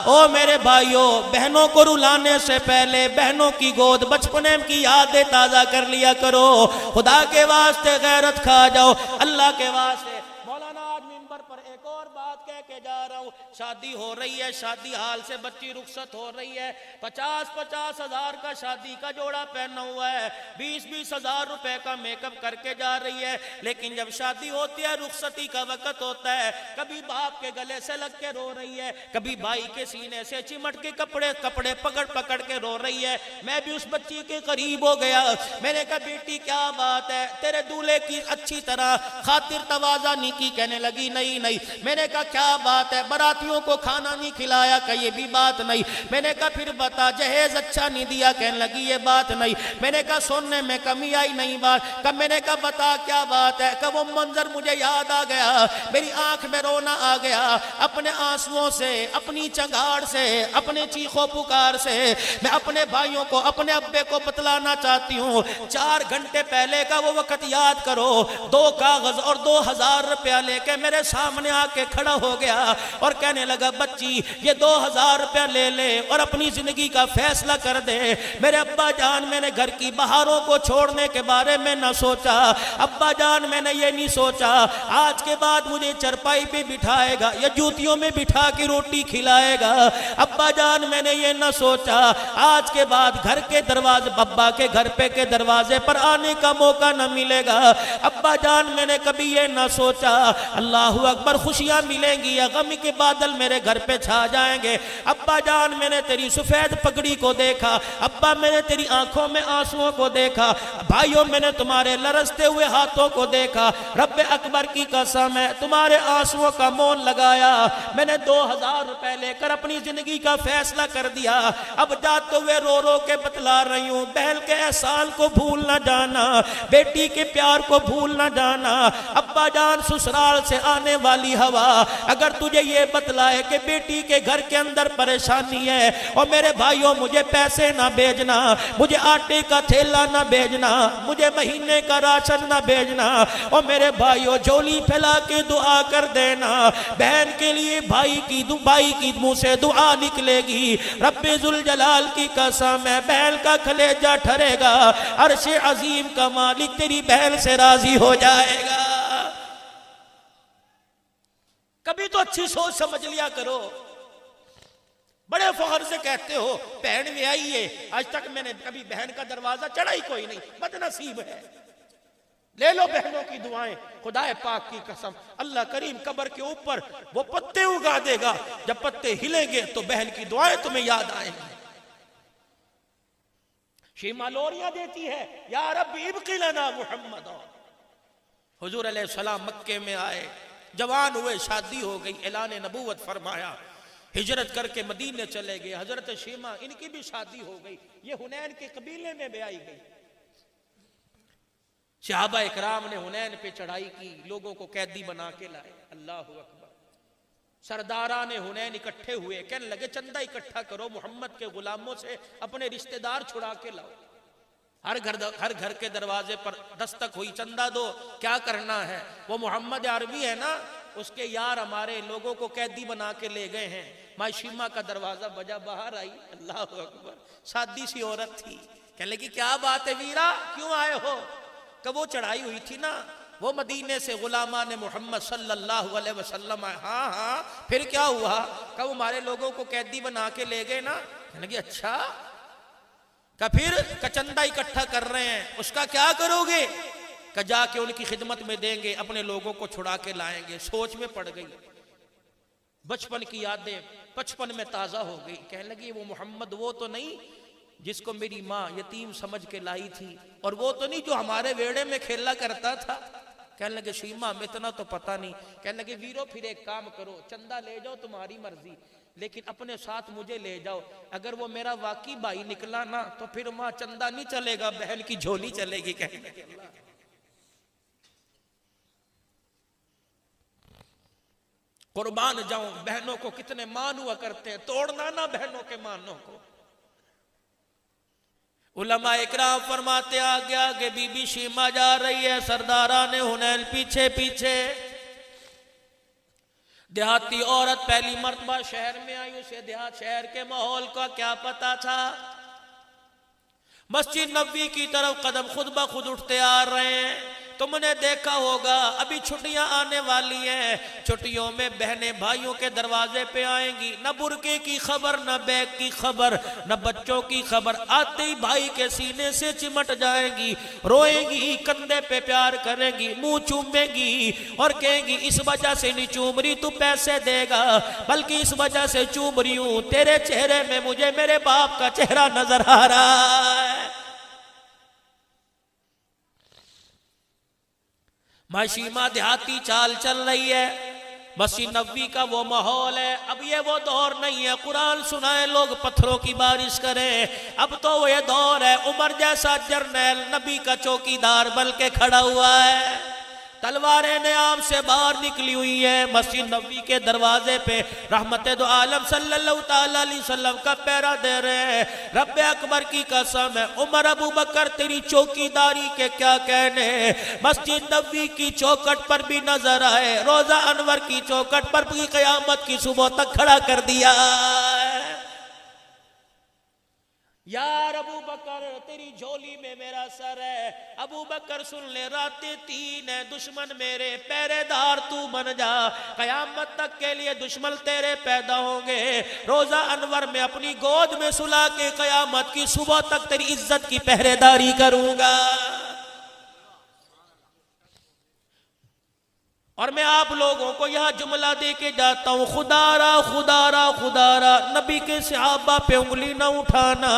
ओ मेरे भाइयों, बहनों को रुलाने से पहले बहनों की गोद बचपने की यादें ताज़ा कर लिया करो। खुदा के वास्ते गैरत खा जाओ, अल्लाह के वास्ते। मौलाना आज मिंबर पर एक और बात कह के जा रहा हूँ। शादी हो रही है, शादी हाल से बच्ची रुखसत हो रही है। 50-50 हजार का शादी का जोड़ा पहना हुआ है। 20-20 हजार रुपए का मेकअप करके जा रही है। लेकिन जब शादी होती है, रुखसती का वक्त होता है, कभी बाप के गले से लग के रो रही है, कभी भाई के सीने से चिमट के कपड़े पकड़ पकड़ के रो रही है। मैं भी उस बच्ची के करीब हो गया। मैंने कहा बेटी क्या बात है, तेरे दूल्हे की अच्छी तरह खातिर तवाज़ा नहीं की। कहने लगी नहीं नहीं। मैंने कहा क्या बात है, बारातियों को खाना नहीं खिलाया? का ये भी बात नहीं। मैंने कहा फिर बता, जहेज अच्छा नहीं दिया? कहने लगी ये बात नहीं। मैंने कहा सोने में कमी आई? नहीं बात। कब मैंने कहा बता क्या बात है? कब वो मंजर मुझे याद आ गया, मेरी आंख में रोना आ गया। अपने आंसुओं से, अपनी चंगाड़ से, अपने चीखों पुकार से मैं अपने भाइयों को, अपने अब्बे को बतलाना चाहती हूँ। 4 घंटे पहले का वो वक्त याद करो। 2 कागज और 2000 रुपया लेके मेरे सामने आके खड़ा हो गया और कहने लगा बच्ची ये 2000 रुपया ले ले और अपनी जिंदगी का फैसला कर दे। मेरे अब्बा जान मैंने घर की बहारों को छोड़ने के बारे में न सोचा, अब्बा जान मैंने ये नहीं सोचा आज के बाद मुझे चरपाई पे बिठाएगा या जूतियों में बिठा के रोटी खिलाएगा। अब्बा जान मैंने ये न सोचा आज के बाद घर के दरवाजे अब्बा के घर पे के दरवाजे पर आने का मौका न मिलेगा। अब्बा जान मैंने कभी ये न सोचा अल्लाहु अकबर खुशियां मिलेंगी या गम के बादल मेरे घर पे छा जाएंगे। अब्बा जान मैंने तेरी सफेद पगड़ी को देखा, अब्बा मैंने तेरी आंखों में आंसुओं को देखा, भाइयों मैंने तुम्हारे लरसते हुए हाथों को देखा। रब्बे अकबर की कसम है तुम्हारे आंसुओं का मोल लगाया। मैंने 2000 रुपए लेकर अपनी जिंदगी का फैसला कर दिया। अब जाते हुए रो रो के बतला रही हूं बहन के एहसान को भूल ना जाना, बेटी के प्यार को भूल ना जाना। अब्बा जान ससुराल से आने वाली हवा अगर तुझे ये बतलाए कि बेटी के घर के अंदर परेशानी है और मेरे भाइयों मुझे पैसे ना भेजना, मुझे आटे का थैला ना भेजना, मुझे महीने का राशन ना भेजना और मेरे भाइयों झोली फैला के दुआ कर देना। बहन के लिए भाई की मुंह से दुआ निकलेगी। रब्बे जुल जलाल की कसम है बहन का कलेजा ठरेगा, अर्श अजीम का मालिक तेरी बहन से राजी हो जाएगा। कभी तो अच्छी सोच समझ लिया करो। बड़े फख्र से कहते हो बहन में आई है, आज तक मैंने कभी बहन का दरवाजा चढ़ा ही कोई नहीं, बदनसीब है। ले लो बहनों की दुआएं, खुदाए पाक की कसम अल्लाह करीम कब्र के ऊपर वो पत्ते उगा देगा, जब पत्ते हिलेंगे तो बहन की दुआएं तुम्हें याद आएंगी। शीमा लोरियां देती है या रब्बी इब्की लना मुहम्मद। हुजूर अलैहिस्सलाम मक्के में आए, जवान हुए, शादी हो गई, ऐलान नबूवत फरमाया, हिजरत करके मदीने चले गए। हजरत शीमा इनकी भी शादी हो गई, ये हुनैन के कबीले में ब्याई गई। सहाबा इकराम ने हुनैन पे चढ़ाई की, लोगों को कैदी बना के लाए। अल्लाह अकबर। सरदारा ने हुनैन इकट्ठे हुए, कहने लगे चंदा इकट्ठा करो, मोहम्मद के गुलामों से अपने रिश्तेदार छुड़ा के लाओ। हर घर के दरवाजे पर दस्तक हुई, चंदा दो, क्या करना है? वो मोहम्मद अरबी है ना, उसके यार हमारे लोगों को कैदी बना के ले गए हैं। माँ शीमा का दरवाजा बजा, बाहर आई। अल्लाह अकबर। सादी सी औरत थी, कहने लगी क्या बात है वीरा, क्यों आए हो? कब वो चढ़ाई हुई थी ना, वो मदीने से गुलामा ने मोहम्मद सल्लल्लाहु अलैहि वसल्लम आए। हाँ हाँ, फिर क्या हुआ? कब हमारे लोगों को कैदी बना के ले गए ना। कहने लगी अच्छा, का फिर चंदा इकट्ठा कर रहे हैं, उसका क्या करोगे? का जाके उनकी खिदमत में देंगे, अपने लोगों को छुड़ा के लाएंगे। सोच में पड़ गई, बचपन की यादें बचपन में ताजा हो गई। कहने लगी वो मोहम्मद वो तो नहीं जिसको मेरी माँ यतीम समझ के लाई थी, और वो तो नहीं जो हमारे वेड़े में खेला करता था। कहने लगे शीमा में इतना तो पता नहीं। कहने लगे वीरो फिर एक काम करो, चंदा ले जाओ तुम्हारी मर्जी, लेकिन अपने साथ मुझे ले जाओ। अगर वो मेरा वाकई भाई निकला ना तो फिर वहां चंदा नहीं चलेगा, बहन की झोली चलेगी। कहने लगे कुर्बान जाऊं, बहनों को कितने मान हुआ करते हैं, तोड़ना ना बहनों के मानों को। उलमा इकराम फरमाते आगे आगे बीबी शीमा जा रही है, सरदारा ने हुनैन पीछे पीछे। देहाती औरत पहली मर्तबा शहर में आई, उसे देहात शहर के माहौल का क्या पता था। मस्जिद नबवी की तरफ कदम खुद ब खुद उठते आ रहे हैं। तुमने देखा होगा अभी छुट्टियां आने वाली हैं, छुट्टियों में बहनें भाइयों के दरवाजे पे आएंगी, न बुरके की खबर, न बैग की खबर, न बच्चों की खबर। आते ही भाई के सीने से चिमट जाएंगी, रोएंगी, कंधे पे प्यार करेंगी, मुंह चूमेंगी और कहेंगी इस वजह से नहीं चूम रही तू पैसे देगा, बल्कि इस वजह से चूम रही हूं तेरे चेहरे में मुझे मेरे बाप का चेहरा नजर आ रहा है। माशीमा देहाती चाल चल रही है, मस्जिद नबवी का वो माहौल है। अब ये वो दौर नहीं है कुरान सुनाए लोग पत्थरों की बारिश करें, अब तो वो ये दौर है उमर जैसा जर्नैल नबी का चौकीदार बन के खड़ा हुआ है। तलवारें नियाम से बाहर निकली हुई है। मस्जिद नबी के दरवाजे पे रहमत दो आलम सल्लल्लाहु ताला अलैहि वसल्लम का पहरा दे रहे हैं। रब्बे अकबर की कसम है, उमर अबू बकर तेरी चौकीदारी के क्या कहने। मस्जिद नबी की चौखट पर भी नजर आए, रोजा अनवर की चौखट पर भी कयामत की सुबह तक खड़ा कर दिया। यार अबू बकर तेरी झोली में मेरा सर है। अबू बकर सुन ले, रातें 3 है, दुश्मन मेरे पहरेदार तू बन जा। कयामत तक के लिए दुश्मन तेरे पैदा होंगे। रोजा अनवर में अपनी गोद में सुला के कयामत की सुबह तक तेरी इज्जत की पहरेदारी करूंगा। और मैं आप लोगों को यह जुमला दे के जाता हूं, खुदारा खुदारा खुदारा नबी के सहाबा पे उंगली न उठाना।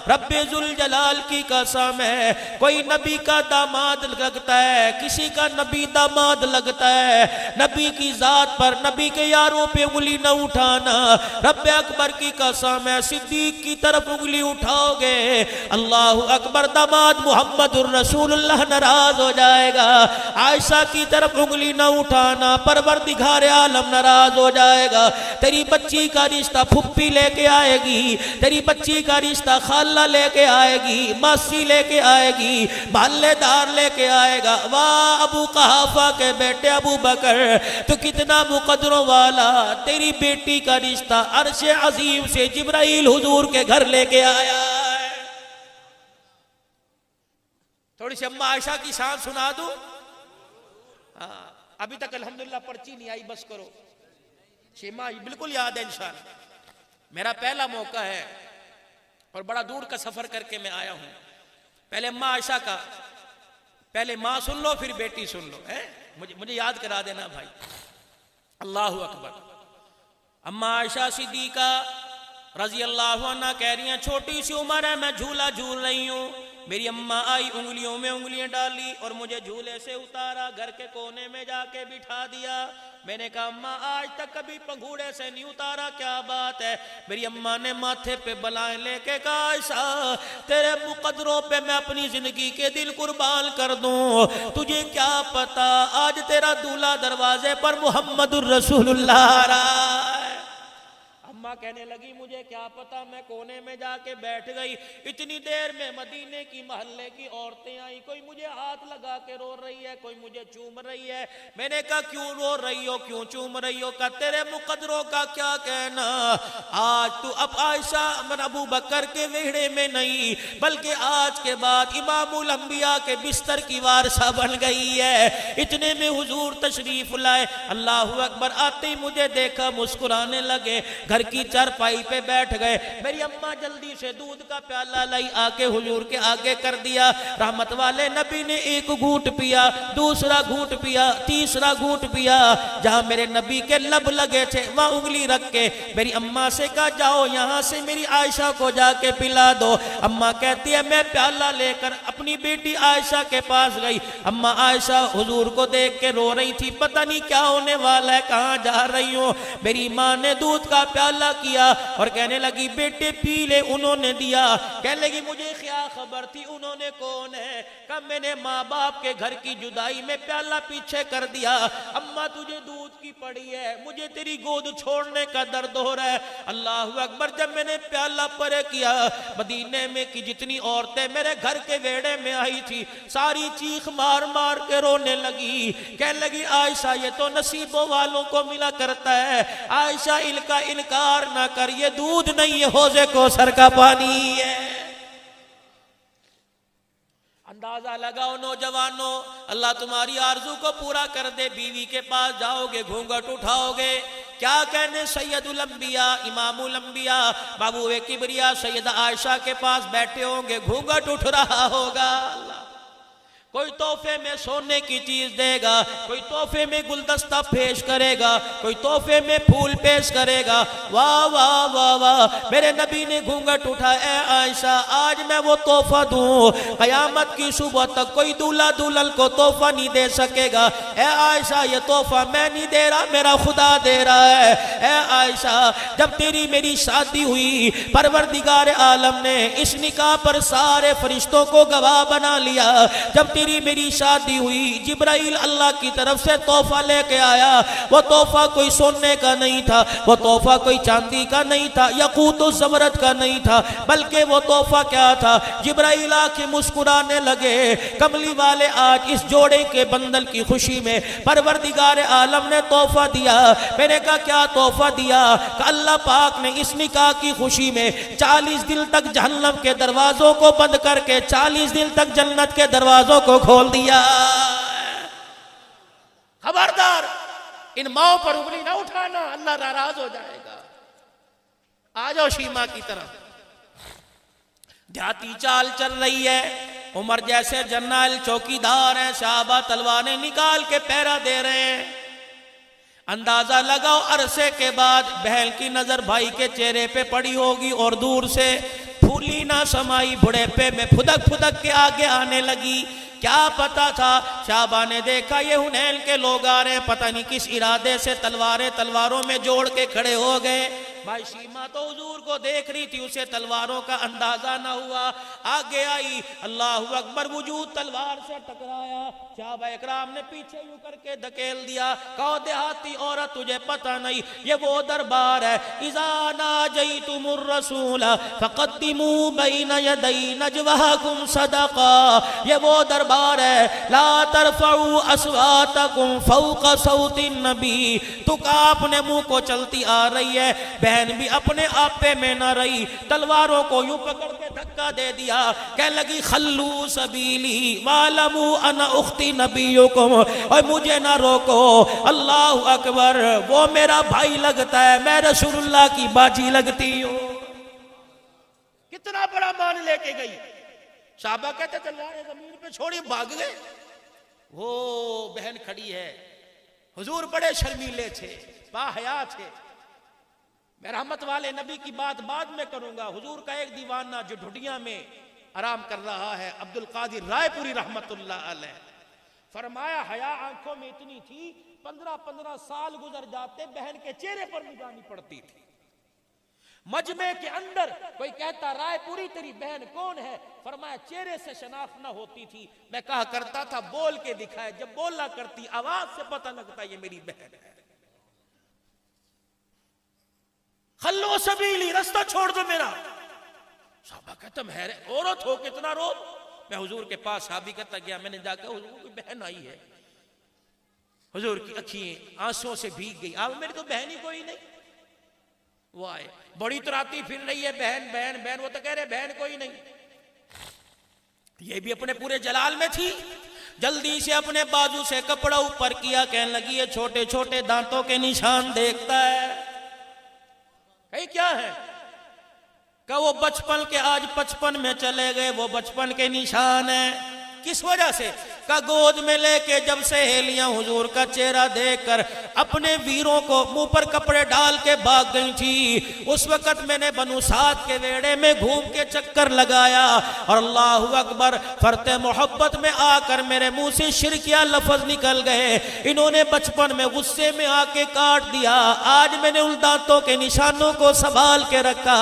रब्बे जुल जलाल की कसम है, कोई नबी का दामाद लगता है, किसी का नबी दामाद लगता है, नबी की जात पर नबी के यारों पे उंगली न उठाना। रब्बे अकबर की कसम है, सिद्दीक की तरफ उंगली उठाओगे अल्लाह अकबर दामाद मुहम्मदुर रसूलुल्लाह नाराज हो जाएगा। आयशा की तरफ उंगली न उठाना, परवरदिगार आलम नाराज हो जाएगा। तेरी बच्ची का रिश्ता फुप्पी लेके आएगी, तेरी बच्ची का रिश्ता खाला लेके आएगी, मासी लेके आएगी, बाल्लेदार लेके आएगा। वाह अबू कहाफा के बेटे अबू बकर, तो कितना मुकद्दरों वाला, तेरी बेटी का रिश्ता अर्श अजीम से जिब्राइल हुजूर के घर लेके आया है। थोड़ी सी अम्मा आयशा की शान सुना दूं? हाँ, अभी तक अल्हम्दुलिल्लाह पर्ची नहीं आई, बस करो। शेमा बिल्कुल याद है इंशाअल्लाह। मेरा पहला मौका है और बड़ा दूर का सफर करके मैं आया हूं। पहले अम्मा आयशा का, पहले माँ सुन लो फिर बेटी सुन लो, है मुझे याद करा देना भाई। अल्लाहु अकबर। अम्मा आयशा सिद्दीका रजी अल्लाह अन्हा कह रही हैं, छोटी सी उम्र है, मैं झूला झूल रही हूँ। मेरी अम्मा आई, उंगलियों में उंगलियां डाली और मुझे झूले से उतारा, घर के कोने में जाके बिठा दिया। मैंने कहा अम्मा आज तक कभी पंघूड़े से नहीं उतारा, क्या बात है? मेरी अम्मा ने माथे पे बलाएं लेके कहा, आयशा तेरे मुकद्दरों पे मैं अपनी जिंदगी के दिल कुर्बान कर दूं, तुझे क्या पता आज तेरा दूल्हा दरवाजे पर मुहम्मदुर रसूलुल्लाह आ रहा है। अम्मा कहने लगी मुझे क्या पता, मैं कोने में जाके बैठ गई। इतनी देर में मदीने की मोहल्ले की औरतें आई, कोई मुझे हाथ लगा के रो रही है, कोई मुझे चूम रही है। मैंने कहा क्यों रो रही हो, क्यों चूम रही हो? कहा तेरे मुकद्दरों का क्या कहना, आज तू अब आयशा अबू बकर के वेहड़े में नहीं बल्कि आज के बाद इमामुल अंबिया के बिस्तर की वारसा बन गई है। इतने में हुजूर तशरीफ लाए, अल्लाहु अकबर। आते ही मुझे देखा, मुस्कुराने लगे, घर की चारपाई पे बैठ गए। मेरी अम्मा जल्दी से दूध का प्याला लाई, आके हुजूर के आगे कर दिया। रहमत वाले नबी ने एक घूंट पिया, दूसरा घूंट पिया, तीसरा घूंट पिया। जहां मेरे नबी के लब लगे थे वहां उंगली रख के मेरी अम्मा से कहा जाओ यहां से मेरी आयशा को जाके पिला दो। अम्मा कहती है मैं प्याला लेकर अपनी बेटी आयशा के पास गई। अम्मा आयशा हुजूर को देख के रो रही थी, पता नहीं क्या होने वाला है, कहां जा रही हूं। मेरी माँ ने दूध का प्याला किया और कहने लगी बेटे पी ले। उन्होंने दिया, कहने लगी मुझे क्या खबर थी उन्होंने कौन है। कब मैंने माँ बाप के घर की जुदाई में प्याला पीछे कर दिया। अम्मा तुझे दूध की पड़ी है, मुझे तेरी गोद छोड़ने का दर्द हो रहा है। अल्लाहु अकबर। जब मैंने प्याला परे किया, मदीने में की जितनी औरतें मेरे घर के वेड़े में आई थी सारी चीख मार मार के रोने लगी। कहने लगी आयशा ये तो नसीबों वालों को मिला करता है, आयशा इनका इनकार ना कर, ये दूध नहीं है हौजे कौसर का पानी है। अंदाजा लगाओ नौजवानों, अल्लाह तुम्हारी आरजू को पूरा कर दे। बीवी के पास जाओगे, घूंघट उठाओगे, क्या कहने सैयदुल अंबिया इमामुल अंबिया बाबू किबरिया सैयदा आयशा के पास बैठे होंगे, घूंघट उठ रहा होगा। कोई तोहफे में सोने की चीज देगा, कोई तोहफे में गुलदस्ता पेश करेगा, कोई तोहफे में फूल पेश करेगा। वाह वाह वाह वाह। मेरे नबी ने घूंघट उठा, ए आयशा आज मैं वो तोहफा दूं, कयामत की सुबह तक कोई दूल्हा दुल्हन को तोहफा नहीं दे सकेगा। ए आयशा ये तोहफा मैं नहीं दे रहा, मेरा खुदा दे रहा है। ए आयशा जब तेरी मेरी शादी हुई, परवरदिगार आलम ने इस निकाह पर सारे फरिश्तों को गवाह बना लिया। जब मेरी शादी हुई, जिब्राइल अल्लाह की तरफ से तोहफा लेके आया। वो तोहफा कोई सोने का नहीं था, वो तोहफा कोई चांदी का नहीं था, यकूत ज़मरद का नहीं था, बल्कि वो तोहफा क्या था? जिब्राइल आके मुस्कुराने लगे, कमली वाले आज इस जोड़े के बंधन की खुशी में परवरदिगार आलम ने तोहफा दिया। मैंने कहा क्या तोहफा दिया? अल्लाह पाक ने इस निकाह की खुशी में 40 दिन तक जहन्नम के दरवाजों को बंद करके 40 दिन तक जन्नत के दरवाजों को खोल दिया। खबरदार, इन माओ पर उंगली ना उठाना, अल्लाह नाराज हो जाएगा। आ जाओ शीमा की तरफ। जाती चाल चल रही है, उमर जैसे जर्नल चौकीदार हैं, साहबा तलवारें निकाल के पहरा दे रहे हैं। अंदाजा लगाओ अरसे के बाद बहन की नजर भाई के चेहरे पे पड़ी होगी और दूर से फूली ना समाई बुढ़ेपे में फुदक फुदक के आगे आने लगी। क्या पता था? शाहबा ने देखा ये हुनैन के लोग आ रहे हैं, पता नहीं किस इरादे से तलवारें तलवारों में जोड़ के खड़े हो गए। भाई शीमा तो हुजूर को देख रही थी, उसे तलवारों का अंदाजा ना हुआ। आगे आई, अल्लाहु अकबर, वजूद तलवार से टकराया। साहबा इकराम ने पीछे यूं करके धकेल दिया। कहो देहाती औरत, तुझे पता नहीं ये वो दरबार है। इज़ा नाजैतुमुर रसूल फक़द्दिमू बैन यदै नजवाकुम सदक़ा, ये वो दरबार है। ला तरफ़ऊ अस्वातकुम फ़ौक़ सौतिन नबी, तुका अपने मुंह को चलती आ रही है, बहन भी अपने आपे में न रही, तलवारों को यूं पकड़ के धक्का दे दिया। कह लगी खल्लू सबीली वालमू अना उख्ती नबियुकुम, और मुझे ना रोको। अल्लाहु अकबर, वो मेरा भाई लगता है, मैं रसूलुल्लाह की बाजी लगती हूँ। कितना बड़ा मान लेके गई। साहबा कहते तलवारें जमीन पे छोड़ी भाग गए। वो बहन खड़ी है। हुजूर बड़े शर्मीले थे, बाहया थे। मैं रहमत वाले नबी की बात बाद में करूंगा। हुजूर का एक दीवाना जो ढुडिया में आराम कर रहा है, अब्दुल कादिर रायपुरी रहमतुल्लाह अलैह, फरमाया हया आंखों में इतनी थी 15-15 साल गुजर जाते बहन के चेहरे पर निगानी पड़ती थी। मजमे के अंदर कोई कहता रायपुरी तेरी बहन कौन है? फरमाया चेहरे से शनाख्त न होती थी। मैं कहा करता था बोल के दिखाए, जब बोलना करती आवाज से पता लगता ये मेरी बहन है। खल्लो सबीली, रास्ता छोड़ दो मेरा। साहबा कहता मेरे औरत हो कितना रो। मैं हुजूर के पास साहबी कहता गया, मैंने जाकर हुजूर की बहन आई है। हुजूर की अखियां आंसुओं से भीग गई। अब मेरी तो बहन ही कोई नहीं। वो आए, बड़ी तराती फिर रही है, बहन बहन बहन। वो तो कह रहे बहन कोई नहीं। ये भी अपने पूरे जलाल में थी। जल्दी से अपने बाजू से कपड़ा ऊपर किया, कहने लगी ये छोटे छोटे दांतों के निशान देखता है। कहीं क्या है? का वो बचपन के आज 55 में चले गए, वो बचपन के निशान है। किस वजह से? का गोद में लेके जब सहेलियां हुजूर का चेहरा देखकर अपने वीरों को मुंह पर कपड़े डाल के भाग गई थी। उस वक्त मैंने बनु साद के वेड़े में घूम के चक्कर लगाया और अल्लाहु अकबर फरते मोहब्बत में आकर मेरे मुंह से शिरकिया लफ्ज निकल गए। इन्होंने बचपन में गुस्से में आके काट दिया। आज मैंने उन दांतों के निशानों को संभाल के रखा।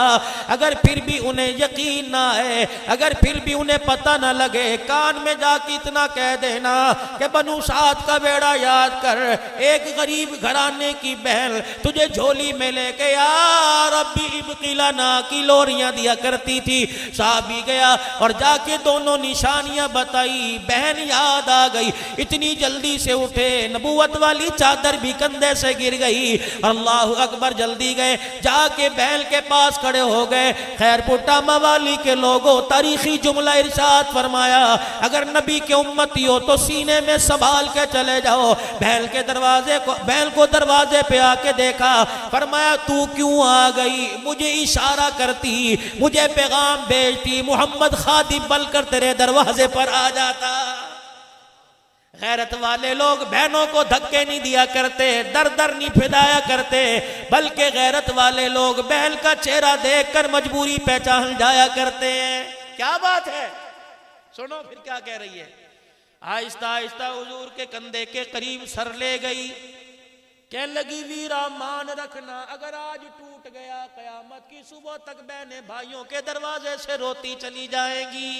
अगर फिर भी उन्हें यकीन ना आए, अगर फिर भी उन्हें पता ना लगे, कान में जाके इतना कह देना कि बनु साद का बेड़ा याद कर, एक गरीब घराने की बहन तुझे झोली में लेके यार रब्बी इब्तिलाना की लोरियां दिया करती थी। साहबी गया और जाके दोनों निशानियां बताई। बहन याद आ गई। इतनी जल्दी से उठे, नबूवत वाली चादर भी कंधे से गिर गई। अल्लाहु अकबर, जल्दी गए, जाके बहन के पास खड़े हो गए। खैर पुट्टा मवाली के लोगों, तारीखी जुमला इरशाद फरमाया, अगर नबी के उम्मती हो तो सीने में संभाल के चले जाओ। बहन को दरवाजे पे आके देखा। फरमाया तू क्यों आ गई? मुझे इशारा करती, मुझे पैगाम भेजती, मोहम्मद खादिम बनकर तेरे दरवाजे पर आ जाता। गैरत वाले लोग बहनों को धक्के नहीं दिया करते, दर दर नहीं फिदाया करते, बल्कि गैरत वाले लोग बहन का चेहरा देखकर मजबूरी पहचान जाया करते हैं। क्या बात है? सुनो फिर क्या कह रही है। आहिस्ता आहिस्ता हुजूर के कंधे के करीब सर ले गई। कहने लगी वीरा मान रखना, अगर आज टूट गया कयामत की सुबह तक बहनें भाइयों के दरवाजे से रोती चली जाएंगी।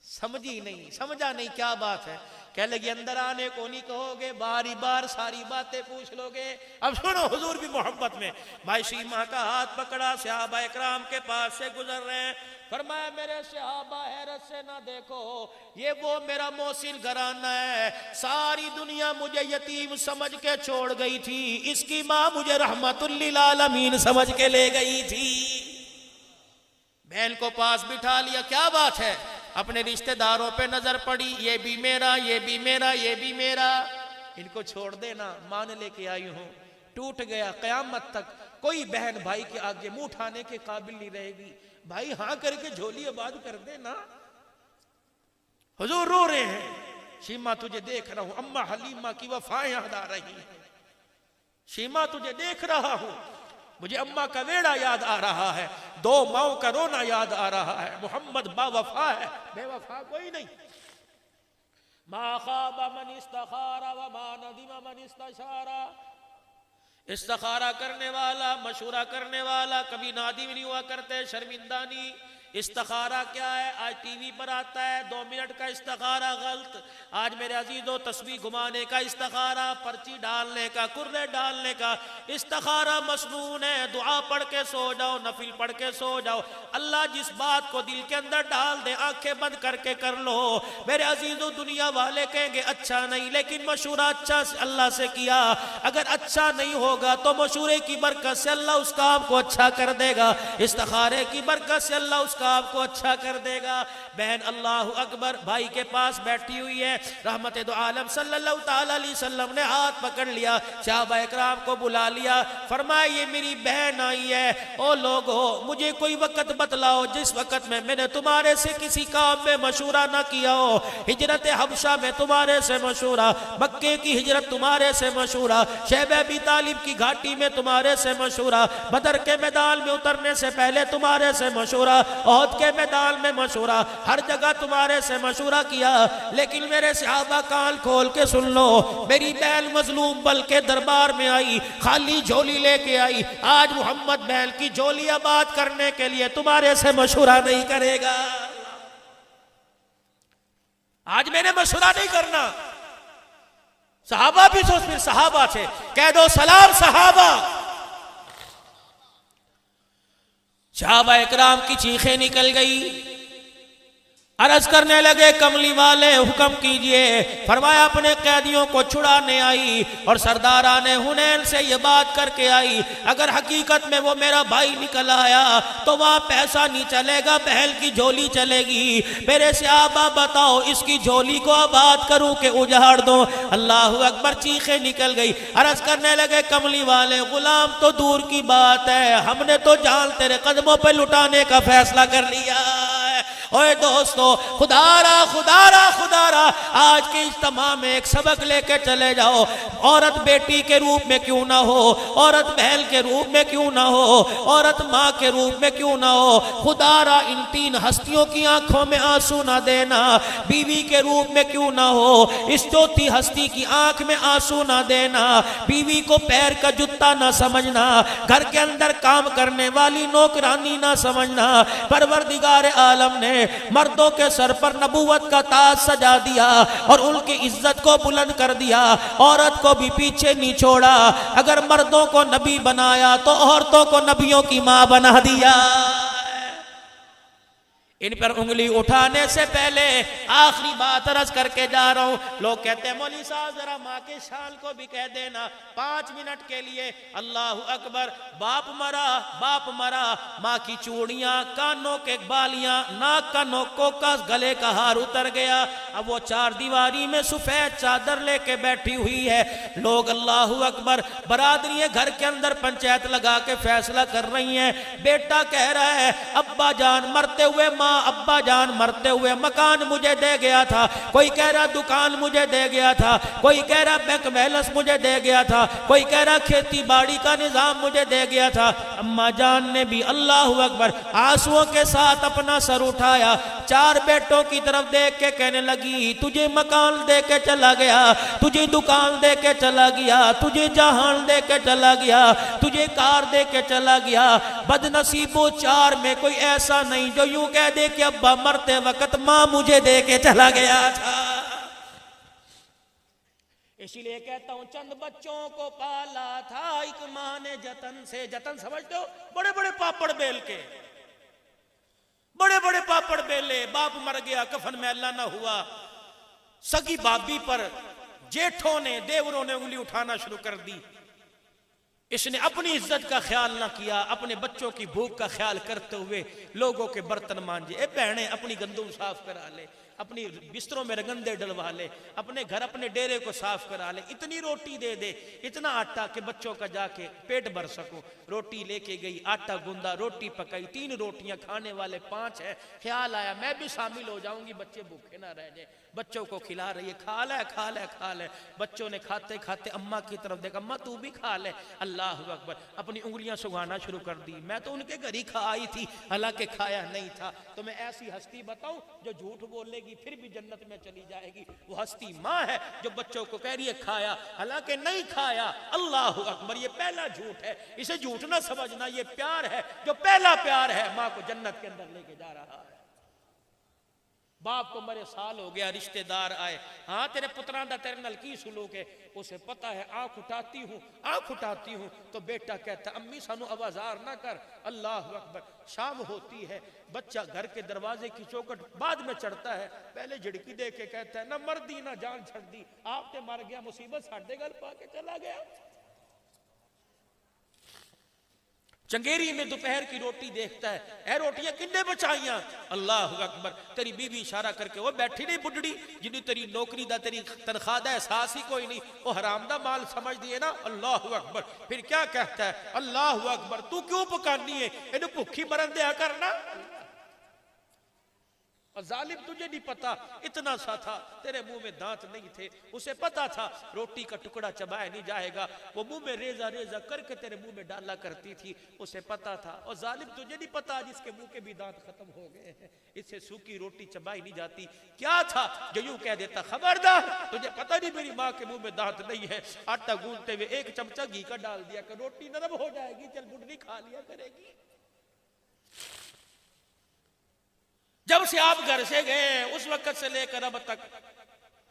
समझी नहीं, समझा नहीं क्या बात है। कह लगी अंदर आने को नहीं कहोगे, बारी बार सारी बातें पूछ लोगे। अब सुनो, हुजूर भी मोहब्बत में भाई शीमा का हाथ पकड़ा, सहाबा इकराम के पास से गुजर रहे हैं। फरमाया मेरे सहाबा हैरत से ना देखो, ये वो मेरा मोहसिन घराना है, सारी दुनिया मुझे यतीम समझ के छोड़ गई थी, इसकी माँ मुझे रहमतुल लिल आलमीन समझ के ले गई थी। बहन को पास बिठा लिया, क्या बात है, अपने रिश्तेदारों पे नजर पड़ी, ये भी मेरा, ये भी मेरा, ये भी मेरा, इनको छोड़ देना, मान लेके आई हूं। टूट गया, कयामत तक कोई बहन भाई के आगे मुंह उठाने के काबिल नहीं रहेगी। भाई हाँ करके झोली आबाद कर देना। हुजूर रो रहे हैं, शीमा तुझे देख रहा हूं, अम्मा हलीमा की वफाएं याद आ रही हैं, शीमा तुझे देख रहा हूं, मुझे अम्मा का वेड़ा याद आ रहा है, दो माओ का रोना याद आ रहा है, मोहम्मद बावफा है, बेवफा कोई नहीं। मा खाबा मन इस्तखारा व मा नदिमा मन इस्तशारा। इस्तखारा करने वाला, मशूरा करने वाला कभी नादिम नहीं हुआ करते, शर्मिंदा नहीं। इस्तखारा क्या है, आज टीवी पर आता है 2 मिनट का इस्तखारा गलत। आज मेरे अजीजों तस्वीर घुमाने का इस्तखारा, पर्ची डालने का, कुर्रे डालने का इस्तखारा मसनून है। दुआ पढ़ के सो जाओ, नफिल पढ़ के सो जाओ, अल्लाह जिस बात को दिल के अंदर डाल दे आंखें बंद करके कर लो। मेरे अजीजों दुनिया वाले कहेंगे अच्छा नहीं, लेकिन मशूरा अच्छा अल्लाह से किया, अगर अच्छा नहीं होगा तो मशूरे की बरकत से अल्लाह उस काम को अच्छा कर देगा, इस्तखारे की बरकत से अल्लाह उस काम को अच्छा कर देगा। बहन अल्लाह अकबर भाई के पास बैठी हुई है, रहमत दो आलम सल्लल्लाहु ताला अलैहि वसल्लम ने हाथ पकड़ लिया, सहाबा इकराम को बुला लिया, फरमाया ये मेरी बहन आई है, ओ लोगो मुझे कोई वक्त बतलाओ जिस वक्त में मैंने तुम्हारे से किसी काम में मशूरा ना किया हो। हिजरत हबशा में तुम्हारे से मशूरा, मक्के की हिजरत तुम्हारे से मशूरा, शैब अबी तालिब की घाटी में तुम्हारे से मशूरा, बदर के मैदान में उतरने से पहले तुम्हारे से मशूरा, ओहद के मैदान में मशूरा, हर जगह तुम्हारे से मशूरा किया। लेकिन मेरे सहाबा कान खोल के सुन लो, मेरी बहन मजलूम बल के दरबार में आई, खाली झोली लेके आई, आज मोहम्मद बहन की झोली आबाद करने के लिए तुम्हारे से मशूरा नहीं करेगा, आज मैंने मशूरा नहीं करना। सहाबा भी सोच, फिर सहाबा से कह दो सलाम सहाबा। सहाबा इकराम की चीखें निकल गई, अर्ज करने लगे कमली वाले हुक्म कीजिए। फरमाया अपने कैदियों को छुड़ाने आई और सरदाराने हुनैन से ये बात करके आई, अगर हकीकत में वो मेरा भाई निकल आया तो वहां पैसा नहीं चलेगा, बहल की झोली चलेगी। मेरे सहाबा बताओ इसकी झोली को आबाद करूं कि उजाड़ दो। अल्लाह अकबर, चीखें निकल गई। अर्ज करने लगे कमली वाले गुलाम तो दूर की बात है, हमने तो जान तेरे कदमों पे लुटाने का फैसला कर लिया। ओए दोस्तों, खुदारा खुदारा खुदारा, आज के इज्तिमा में एक सबक लेके चले जाओ। औरत बेटी के रूप में क्यों ना हो, औरत बहन के रूप में क्यों ना हो, औरत माँ के रूप में क्यों ना हो, खुदारा इन 3 हस्तियों की आंखों में आंसू ना देना। बीवी के रूप में क्यों ना हो, इस चौथी हस्ती की आंख में आंसू ना देना। बीवी को पैर का जूता ना समझना, घर के अंदर काम करने वाली नौकरानी ना समझना। परवरदिगार आलम ने मर्दों के सर पर नबूवत का ताज सजा दिया और उनकी इज्जत को बुलंद कर दिया, औरत को भी पीछे नहीं छोड़ा। अगर मर्दों को नबी बनाया तो औरतों को नबियों की मां बना दिया। इन पर उंगली उठाने से पहले आखिरी बात अर्ज करके जा रहा हूं। लोग कहते हैं मौलवी साहब जरा माँ के शान को भी कह देना 5 मिनट के लिए। अल्लाह अकबर, बाप मरा, माँ की चूड़ियां, कानों के बालियां, नाक का नोकों का, गले का हार उतर गया। अब वो 4 दीवारी में सफेद चादर लेके बैठी हुई है। लोग अल्लाह अकबर, बरादरी घर के अंदर पंचायत लगा के फैसला कर रही है। बेटा कह रहा है अब्बा जान मरते हुए, माँ अब्बा जान मरते हुए मकान मुझे दे गया था, कोई कह रहा दुकान मुझे दे गया था, कोई कह रहा बैंक बैलेंस मुझे दे गया था, कोई कह रहा खेती बाड़ी का निजाम मुझे दे गया था। अम्मा जान ने भी अल्लाह अकबर आंसुओं के साथ अपना सर उठाया, 4 बेटों की तरफ देख के कहने लगी तुझे मकान दे के चला गया, तुझे दुकान दे के चला गया, तुझे जहान दे के चला गया, तुझे कार दे के चला गया। बदनसीबों 4 में कोई ऐसा नहीं जो यूं कह दे इसलिए कि अब्बा मरते वक्त मां मुझे दे के चला गया था। इसीलिए कहता हूं चंद बच्चों को पाला था एक मां ने जतन से। जतन समझते हो? बड़े बड़े पापड़ बेल के, बड़े बड़े पापड़ बेले। बाप मर गया, कफन में अल्लाह ना हुआ, सगी भाभी पर जेठों ने, देवरों ने उंगली उठाना शुरू कर दी। इसने अपनी इज्जत का ख्याल ना किया, अपने बच्चों की भूख का ख्याल करते हुए लोगों के बर्तन मांजे। ए बहने, अपनी गंदुम साफ करा ले, अपनी बिस्तरों में रगंदे डलवा ले, अपने घर अपने डेरे को साफ करा ले। इतनी रोटी दे दे, इतना आटा कि बच्चों का जाके पेट भर सको। रोटी लेके गई, आटा गूंदा, रोटी पकाई, 3 रोटियां, खाने वाले 5 है। ख्याल आया मैं भी शामिल हो जाऊंगी, बच्चे भूखे ना रह जाए। बच्चों को खिला रही है, खा ले खा ले खा ले। बच्चों ने खाते खाते अम्मा की तरफ देखा, अम्मा तू भी खा ले। अल्लाह अकबर, अपनी उंगलियां सुंघाना शुरू कर दी। मैं तो उनके घर ही खा आई थी, हालांकि खाया नहीं था। तो मैं ऐसी हस्ती बताऊं जो झूठ बोलेगी फिर भी जन्नत में चली जाएगी। वो हस्ती माँ है जो बच्चों को कह रही है खाया, हालांकि नहीं खाया। अल्लाह अकबर, ये पहला झूठ है, इसे झूठ ना समझना। ये प्यार है जो पहला प्यार है, माँ को जन्नत के अंदर लेके जा रहा है। बाप को मरे साल हो गया, रिश्तेदार आए, हाँ तेरे पुत्रां दा तेरे नाल की सुलूक है? उसे पता है आंख उठाती हूँ, आंख उठाती हूँ तो बेटा कहता अम्मी सानू आवाजार ना कर। अल्लाह अकबर, शाम होती है, बच्चा घर के दरवाजे की चौखट बाद में चढ़ता है, पहले झिड़की दे के कहता है ना मर्दी ना जान छड़ दी, आप ते मर गया, मुसीबत साडे गल पा के चला गया। चंगेरी में दोपहर की रोटी देखता है, ए रोटियां किन्ने बचाइयां? अल्लाह अकबर, तेरी बीवी इशारा करके वो बैठी नहीं बुढ़ड़ी जिन्हें तेरी नौकरी दा तेरी तनख्वाह दा एहसास ही कोई नहीं, वो हराम दा माल समझ दिए ना। अल्लाह अकबर, फिर क्या कहता है? अल्लाह अकबर, तू क्यों पकानी है, इन्हें भूखी मरन दिया करना। और जालिम तुझे नहीं पता, इतना सा था, तेरे मुंह में दांत नहीं थे। उसे पता था रोटी का टुकड़ा चबाया नहीं जाएगा, वो मुंह में रेजा रेजा करके तेरे मुंह में डाला करती थी, उसे पता था। और जालिम तुझे नहीं पता जिसके मुंह के भी दांत खत्म हो गए हैं, इससे सूखी रोटी चबाई नहीं जाती। क्या था जो यूं कह देता खबरदार तुझे पता नहीं मेरी माँ के मुंह में दांत नहीं है, आटा गूंथते हुए 1 चमचा घी का डाल दिया कि रोटी नरम हो जाएगी, चल बुढ़नी खा लिया करेगी। जब से आप घर से गए उस वक्त से लेकर अब तक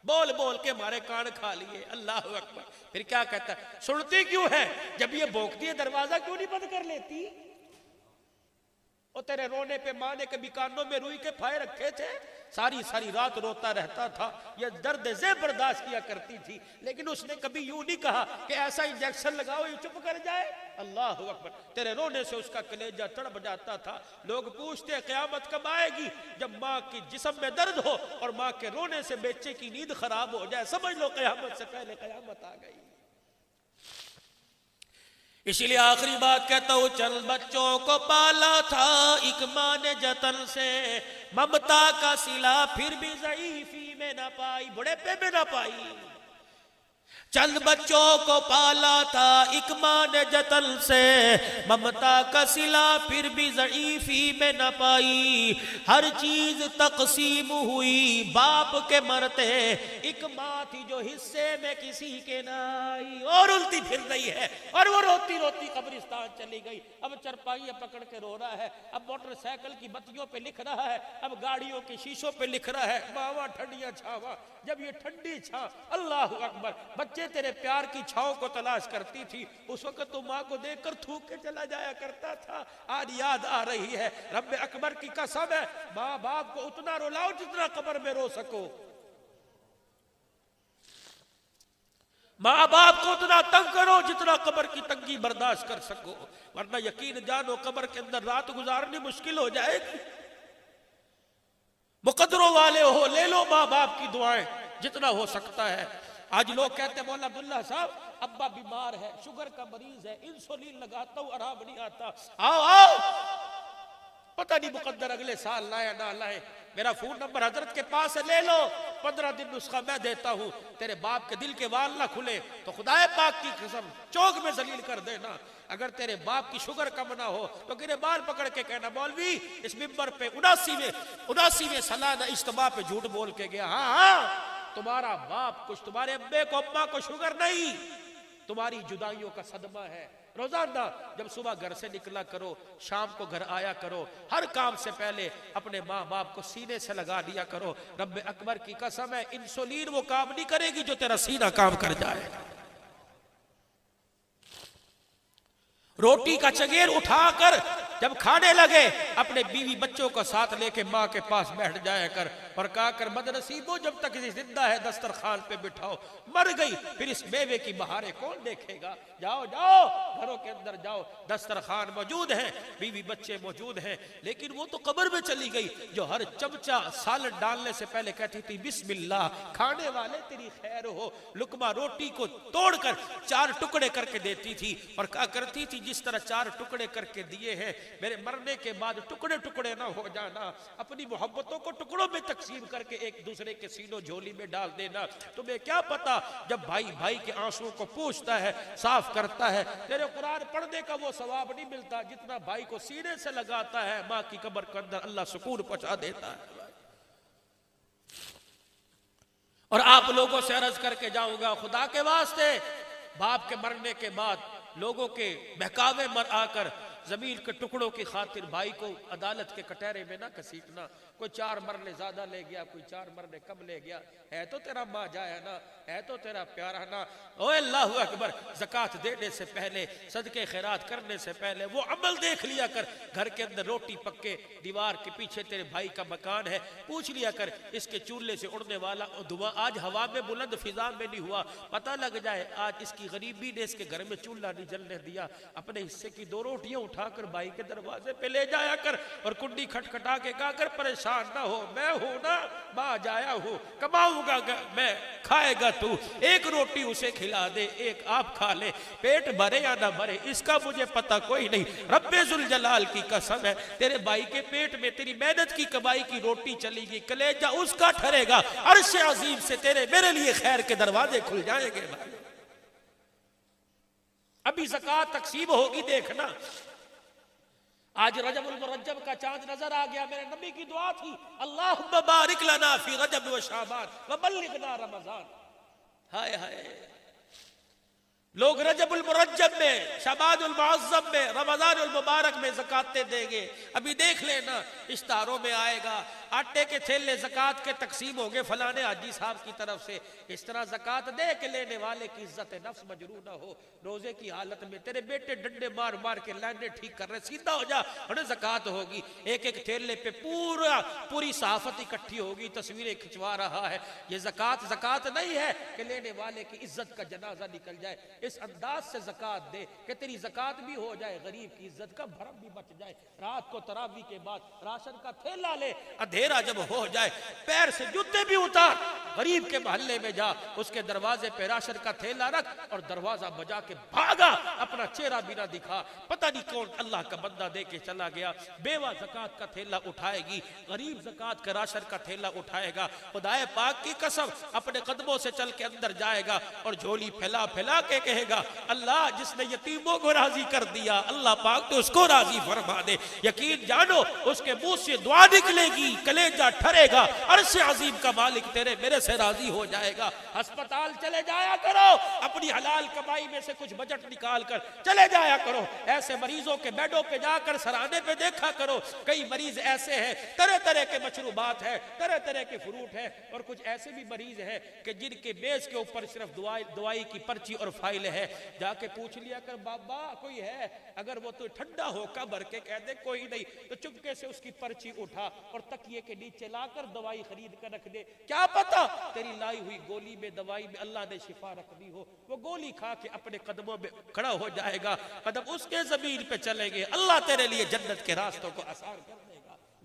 बोल बोल के हमारे कान खा लिए। अल्लाह अकबर, फिर क्या कहता है? सुनती क्यों है? जब ये भौंकती है दरवाजा क्यों नहीं बंद कर लेती? और तेरे रोने पे माँ ने कभी कानों में रुई के फाए रखे थे, सारी सारी रात रोता रहता था, ये दर्द से बर्दाश्त किया करती थी, लेकिन उसने कभी यूं नहीं कहा कि ऐसा इंजेक्शन लगाओ ये चुप कर जाए। अल्लाह अकबर, तेरे रोने से उसका कलेजा तड़प जाता था। लोग पूछते क़यामत कब आएगी? जब माँ की जिस्म में दर्द हो और माँ के रोने से बच्चे की नींद खराब हो जाए, समझ लो क़यामत से पहले क़यामत आ गई। इसीलिए आखिरी बात कहता हूं, चल बच्चों को पाला था एक मां ने जतन से, ममता का सिला फिर भी ज़ईफ़ी में ना पाई, बुढ़ापे में ना पाई। चंद बच्चों को पाला था एक मां ने जतन से, ममता का सिला फिर भी ज़ईफ़ी में न पाई। हर चीज तकसीम हुई बाप के मरते, एक माँ थी जो हिस्से में किसी के न आई। और उल्टी फिर रही है और वो रोती रोती कब्रिस्तान चली गई। अब चरपाइयाँ पकड़ के रो रहा है, अब मोटरसाइकिल की बत्तियों पे लिख रहा है, अब गाड़ियों के शीशों पे लिख रहा है मावा ठंडिया छावा। जब ये ठंडी छां, अल्लाह अकबर, बच्चे तेरे प्यार की छांव को तलाश करती थी, उस वक्त तो माँ को देखकर थूक के चला जाया करता था। आज याद आ रही है, रब्बे अकबर की कसम है, माँ बाप को उतना रुलाओ जितना कब्र में रो सको, माँ बाप को उतना तंग करो जितना कब्र की तंगी बर्दाश्त कर सको, वरना यकीन जानो कब्र के अंदर रात गुजारनी मुश्किल हो जाएगी। मुकद्दरों वाले हो, ले लो माँ बाप की दुआएं जितना हो सकता है। आज लोग कहते हैं मौला अब्दुल्ला साहब अब्बा बीमार है, शुगर का मरीज है, इंसुलिन लगाता हूं आराम नहीं आता, आओ आओ, पता नहीं मुकद्दर अगले साल लाए ना लाए, मेरा फोन नंबर हजरत के पास है, ले लो, 15 दिन नुस्खा मैं देता हूं, तेरे बाप के दिल के वाल ना खुले तो खुदाए पाक की कसम चौक में जलील कर देना। अगर तेरे बाप की शुगर कम ना हो तो गिरे बाल पकड़ के कहना मौलवी इस मिंबर पे 79वें सालाना इज्तिमा पे झूठ बोल के गया। हाँ हाँ, तुम्हारा बाप कुछ, तुम्हारे अब्बे को अम्मा को शुगर नहीं, तुम्हारी जुदाइयों का सदमा है। रोजाना जब सुबह घर से निकला करो, शाम को घर आया करो, हर काम से पहले अपने माँ बाप को सीने से लगा दिया करो। रब्बे अकबर की कसम है, इंसुलिन वो काम नहीं करेगी जो तेरा सीना काम कर जाएगा। रोटी का चगेर उठाकर जब खाने लगे, अपने बीवी बच्चों को साथ लेके माँ के पास बैठ जाया कर और कहा कर बदनसीबो जब तक इसे जिंदा है दस्तरखान पे बिठाओ, मर गई फिर इस मेवे की बहारें कौन देखेगा। जाओ जाओ घरों के अंदर जाओ, दस्तरखान मौजूद है, बीवी बच्चे मौजूद हैं, लेकिन वो तो कब्र में चली गई जो हर चमचा सालन डालने से पहले कहती थी बिस्मिल्लाह, खाने वाले तेरी खैर हो। लुकमा रोटी को तोड़कर 4 टुकड़े करके देती थी और कहा करती थी जिस तरह 4 टुकड़े करके दिए हैं, मेरे मरने के बाद टुकड़े टुकड़े ना हो जाना, अपनी मोहब्बतों को टुकड़ों में तकसीम करके एक दूसरे के सीनों झोली में डाल देना। तुम्हें क्या पता जब भाई भाई के आंसुओं को पूछता है, साफ करता है, तेरे कुरान पढ़ने का वो सवाब नहीं मिलता जितना भाई को सीने से लगाता है, माँ की कब्र के अंदर अल्लाह सुकून पहुंचा देता है। और आप लोगों से अर्ज करके जाऊंगा, खुदा के वास्ते बाप के मरने के बाद लोगों के बहकावे मर आकर जमीन के टुकड़ों की खातिर भाई को अदालत के कटहरे में ना घसीटना। कोई 4 मरले ज्यादा ले गया, कोई 4 मरले कम ले गया, है तो तेरा माँ जाया ना, है तो तेरा प्यारा ना। ओ अल्लाहु अकबर, ज़कात देने से पहले, सदके खैरात करने से पहले वो अमल देख लिया कर। घर के अंदर रोटी पक्के, दीवार के पीछे तेरे भाई का मकान है, पूछ लिया कर इसके चूल्हे से उड़ने वाला धुआं आज हवा में बुलंद फिजा में नहीं हुआ, पता लग जाए आज इसकी गरीबी ने इसके घर में चूल्हा नहीं जलने दिया। अपने हिस्से की 2 रोटियां उठाकर भाई के दरवाजे पे ले जाया कर और कुंडी खटखटा के कहा कर परेशान ना हो, मैं हूं ना, मां जाया हूं, कमाऊंगा मैं, खाएगा तू। 1 रोटी उसे खिला दे, 1 आप खा ले, पेट भरे या ना भरे इसका मुझे पता कोई नहीं। रब्बे जुल जलाल की कसम है, तेरे भाई के पेट में तेरी मेहनत की कमाई की रोटी चलेगी, कलेजा उसका ठहरेगा, अर्श अजीम से तेरे मेरे लिए खैर के दरवाजे खुल जाएंगे। भाई अभी ज़कात तकसीम होगी, देखना। आज रजबुल मुरज्जब का चांद नजर आ गया, मेरे नबी की दुआ थी अल्लाहुम्मा बारिक लना फी रजब व शाबान व बल्लिगना रमजान। हाय हाय, लोग रजबुल मुरज्जब में, शबानुल मुअज़्ज़म में, रमजानुल मुबारक में ज़कातें देंगे। अभी देख लेना इश्तारों में आएगा, आटे के थैले ज़कात के तकसीम होंगे फलाने हाजी साहब की तरफ से। इस तरह ज़कात दे के लेने वाले की इज्जत नफ्स मजरू ना हो। रोजे की हालत में तेरे बेटे डंडे मार मार के लाइनें ठीक कर रहे, सीधा हो जा, उन्हें ज़कात होगी। एक थैले पे पूरी सहाफत इकट्ठी होगी, तस्वीरें खिंचवा रहा है। ये ज़कात नहीं है कि लेने वाले की इज्जत का जनाजा निकल जाए। इस अंदाज से ज़कात दे कि तेरी ज़कात भी हो जाए, गरीब की इज्जत का भरम भी बच जाए। रात को तरावी के बाद राशन का थैला ले, अंधेरा जब हो जाए पैर से जूते भी उतार, गरीब के मोहल्ले में जा, उसके दरवाजे पे राशन का थैला रख और दरवाजा बजा के भागा, अपना चेहरा भी ना दिखा, पता नहीं कौन अल्लाह का बंदा दे के चला गया। बेवा ज़कात का थैला उठाएगी, गरीब ज़कात का राशन का थैला उठाएगा। खुदाए पाक की कसम अपने कदमों से चल के अंदर जाएगा और झोली फैला फैला के कहेगा अल्लाह जिसने यतीमों को राजी कर दिया, अल्लाह पाक तो उसको राजी फरमा दे। यकीन जानो उसके मुंह से दुआ निकलेगी, कलेजा ठरेगा, अर्श अजीम का मालिक तेरे मेरे से राजी हो जाएगा। अस्पताल चले जाया करो, अपनी हलाल कमाई में से कुछ बजट निकाल कर चले जाया करो। ऐसे मरीजों के बेडों पे जाकर सराहने पे देखा करो। कई मरीज ऐसे हैं, तरह तरह के मशरूबात है, तरह तरह के फ्रूट है, और कुछ ऐसे भी मरीज हैं कि जिनके मेज के ऊपर सिर्फ दवाई की पर्ची और फाइल है। जाके पूछ लिया कर बाबा कोई है, अगर वो तो ठंडा होकर भर के कह दे कोई नहीं, तो चुपके से उसकी पर्ची उठा और तकिए के नीचे लाकर दवाई खरीद कर रख दे। क्या पता तेरी लाई हुई गोली में, दवाई में अल्लाह ने शिफा रख दी हो, वो गोली खा के अपने कदमों में खड़ा हो जाएगा, कदम उसके जमीन पे चलेंगे, अल्लाह तेरे लिए जन्नत के रास्तों को आसान कर देगा।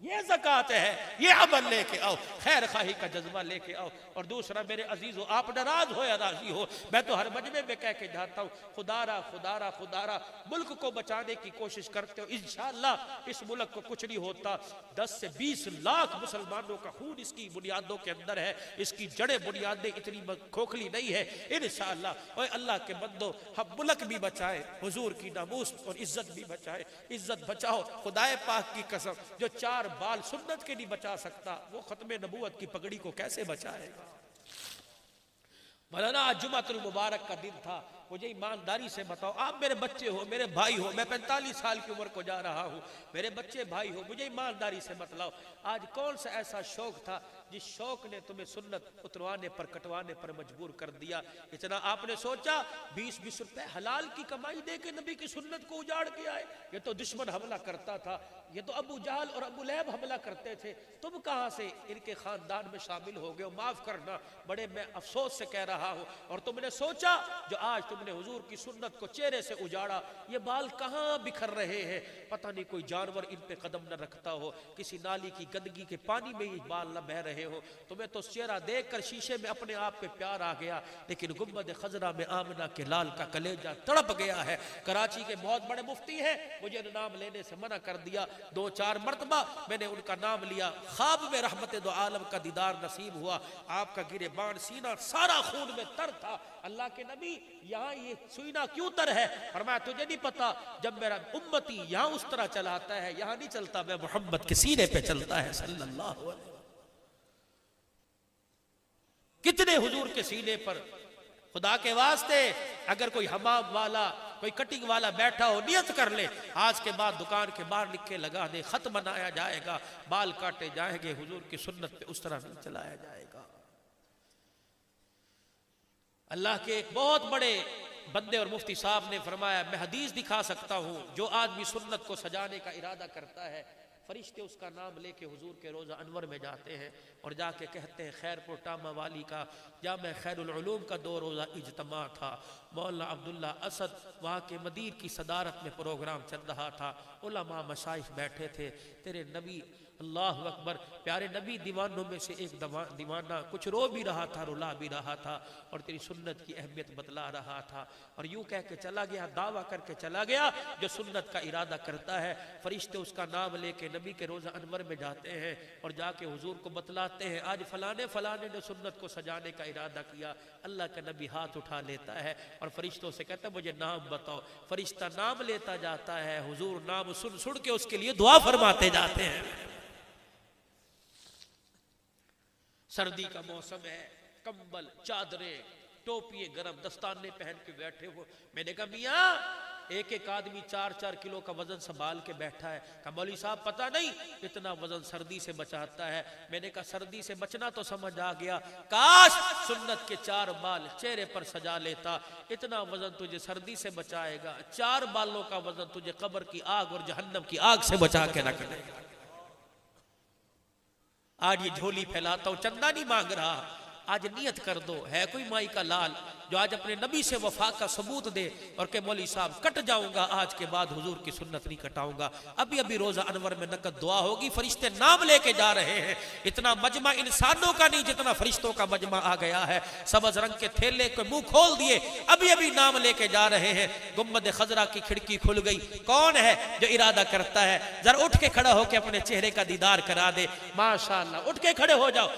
ये ज़कात है, ये अमल लेके आओ, खैर खाही का जज्बा लेके आओ। और दूसरा मेरे अजीजों, आप नाराज हो या राजी हो, मैं तो हर मजमे में कह के जाता हूँ खुदारा खुदारा खुदारा मुल्क को बचाने की कोशिश करते हो, इंशाअल्लाह इस मुल्क को कुछ नहीं होता। 10 से 20 लाख मुसलमानों का खून इसकी बुनियादों के अंदर है, इसकी जड़े बुनियादें इतनी खोखली नहीं है। इंशाअल्लाह ओए अल्लाह के बंदो, हम मुल्क भी बचाए, हुजूर की नामूस और इज्जत भी बचाए। इज्जत बचाओ, खुदाए पाक की कसम, जो 4 बाल सुन्नत के नहीं बचा सकता, वो खत्मे नबूवत की पगड़ी को कैसे बचाएगा। मौलाना आज जुमातुल मुबारक का दिन था, मुझे ईमानदारी से बताओ, आप मेरे बच्चे हो, मेरे भाई हो, मैं 45 साल की उम्र को जा रहा हूँ, मेरे बच्चे भाई हो, मुझे ईमानदारी से बताओ आज कौन सा ऐसा शौक था जिस शौक ने तुम्हें सुन्नत उतरवाने पर कटवाने पर मजबूर कर दिया। इतना आपने सोचा 20-20 रुपए हलाल की कमाई दे के नबी की सुन्नत को उजाड़ के आए। ये तो दुश्मन हमला करता था, ये तो अबू जहल और अबू लहब हमला करते थे, तुम कहां से इनके खानदान में शामिल हो गए हो। माफ करना, बड़े मैं अफसोस से कह रहा हूं। और तुमने सोचा जो आज तुमने हुजूर की सुन्नत को चेहरे से उजाड़ा, ये बाल कहां बिखर रहे हैं, पता नहीं कोई जानवर इन पे कदम न रखता हो, किसी नाली की गंदगी के पानी में ये बाल न बह रहे हो। तुम्हें तो चेहरा देखकर शीशे में अपने आप पे प्यार आ गया, लेकिन गुम्बद खजरा में आमना के लाल का कलेजा तड़प गया है। कराची के बहुत बड़े मुफ्ती हैं, मुझे नाम लेने से मना कर दिया, 2-4 मरतबा मैंने उनका नाम लिया, ख्वाब में रहमत दो आलम का दीदार नसीब हुआ। आपका गिरेबान सीना सारा खून में तर था। अल्लाह के नबी यहाँ ये सीना क्यों तर है? फरमाया तुझे नहीं पता, जब मेरा उम्मती यहाँ उस तरह चलाता है, यहाँ नहीं चलता, मैं मोहम्मद के सीने पे चलता है सल्लल्लाहु अलैहि वसल्लम। कितने हुजूर के सीने पर, खुदा के वास्ते अगर कोई हमाम वाला, कोई कटिंग वाला बैठा हो, नियत कर ले आज के बाद दुकान के बाहर लिख के लगा दे, खत बनाया जाएगा, बाल काटे जाएंगे, हुजूर की सुन्नत पे उस तरह नहीं चलाया जाएगा। अल्लाह के एक बहुत बड़े बंदे और मुफ्ती साहब ने फरमाया, मैं हदीस दिखा सकता हूं, जो आदमी सुन्नत को सजाने का इरादा करता है, फरिश्ते उसका नाम लेके हुजूर के रोज़ा अनवर में जाते हैं और जाके कहते हैं खैरपुर टामा वाली का जामे खैरुल उलूम का 2 रोज़ा इज्तिमा था, मौलाना अब्दुल्ला असद वहाँ के मदीर की सदारत में प्रोग्राम चल रहा था, उलमा मशाइख बैठे थे, तेरे नबी अल्लाह अकबर प्यारे नबी दीवानों में से एक दीवाना कुछ रो भी रहा था, रुला भी रहा था और तेरी सुन्नत की अहमियत बतला रहा था। और यूं कह के चला गया, दावा करके चला गया, जो सुन्नत का इरादा करता है फरिश्ते उसका नाम लेके नबी के रोज़ा अनवर में जाते हैं और जाके हुजूर को बतलाते हैं, आज फलाने फलाने ने सुन्नत को सजाने का इरादा किया। अल्लाह का नबी हाथ उठा लेता है और फरिश्तों से कहता है मुझे नाम बताओ। फरिश्ता नाम लेता जाता है, हुजूर नाम सुन सुन के उसके लिए दुआ फरमाते जाते हैं। सर्दी का मौसम है, कंबल, चादरें, टोपिए, गरम दस्ताने पहन के बैठे हो। मैंने कहा मियाँ एक एक आदमी 4-4 किलो का वजन संभाल के बैठा है। कहा मौलवी साहब पता नहीं इतना वजन सर्दी से बचाता है। मैंने कहा सर्दी से बचना तो समझ आ गया, काश सुन्नत के 4 बाल चेहरे पर सजा लेता, इतना वजन तुझे सर्दी से बचाएगा, 4 बालों का वजन तुझे कब्र की आग और जहन्नम की आग से बचा के रख देगा। आज ये झोली फैलाता हूं, चंदा नहीं मांग रहा, आज नियत कर दो, है कोई माई का लाल जो आज अपने नबी से वफा का सबूत दे और के मौलवी साहब कट जाऊंगा, आज के बाद हुजूर की सुन्नत नहीं कटाऊंगा। अभी अभी रोजा अनवर में नकद दुआ होगी, फरिश्ते नाम लेके जा रहे हैं। इतना मजमा इंसानों का नहीं जितना फरिश्तों का मजमा आ गया है। सबज रंग के थैले को मुंह खोल दिए, अभी अभी नाम लेके जा रहे हैं। गुम्बद खजरा की खिड़की खुल गई। कौन है जो इरादा करता है? जरा उठ के खड़ा होके अपने चेहरे का दीदार करा दे। माशाअल्लाह, उठ के खड़े हो जाओ,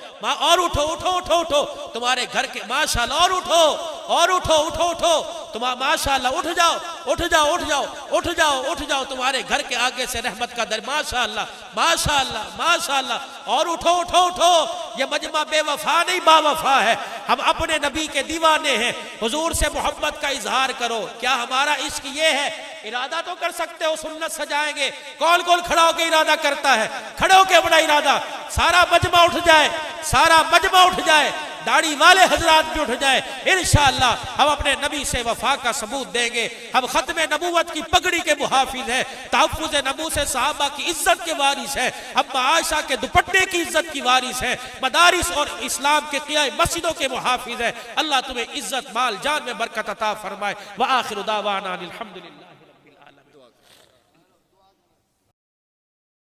और उठो उठो उठो उठो तुम्हारे घर के, माशाअल्लाह, और उठो और उठो उठो उठो तुम्हारा, माशाअल्लाह, उठ जाओ उठ जाओ उठ जाओ उठ जाओ उठ जाओ, तुम्हारे घर के आगे से रहमत का दर, माशाअल्लाह माशाअल्लाह माशाअल्लाह, और उठो उठो उठो। ये मजमा बेवफा नहीं बावफा है, हम अपने नबी के दीवाने हैं। हुजूर से मोहब्बत का इजहार करो। क्या हमारा इश्क ये है? इरादा तो कर सकते हो सुन्नत सजाएंगे, कौन कौन खड़ा होकर इरादा करता है? खड़े होकर अपना इरादा, सारा मजमा उठ जाए, सारा मजमा उठ जाए, दाढ़ी वाले हजरात भी उठ जाए, इंशाअल्लाह हम अपने नबी से वफा का सबूत देंगे। हम खत्म नबूवत की पगड़ी के मुहाफिज हैं, तहफ्फुज़ नबूवत से साहबा की इज्जत के वारिस हैं, हम आयशा के दुपट्टे की इज्जत की वारिस हैं, मदारिस और इस्लाम के क़ियाम मस्जिदों के मुहाफिज हैं। अल्लाह तुम्हें इज्जत माल जान में बरकत अता फरमाए। व आखिरु दावाना अनिल हम्दुलिल्लाह।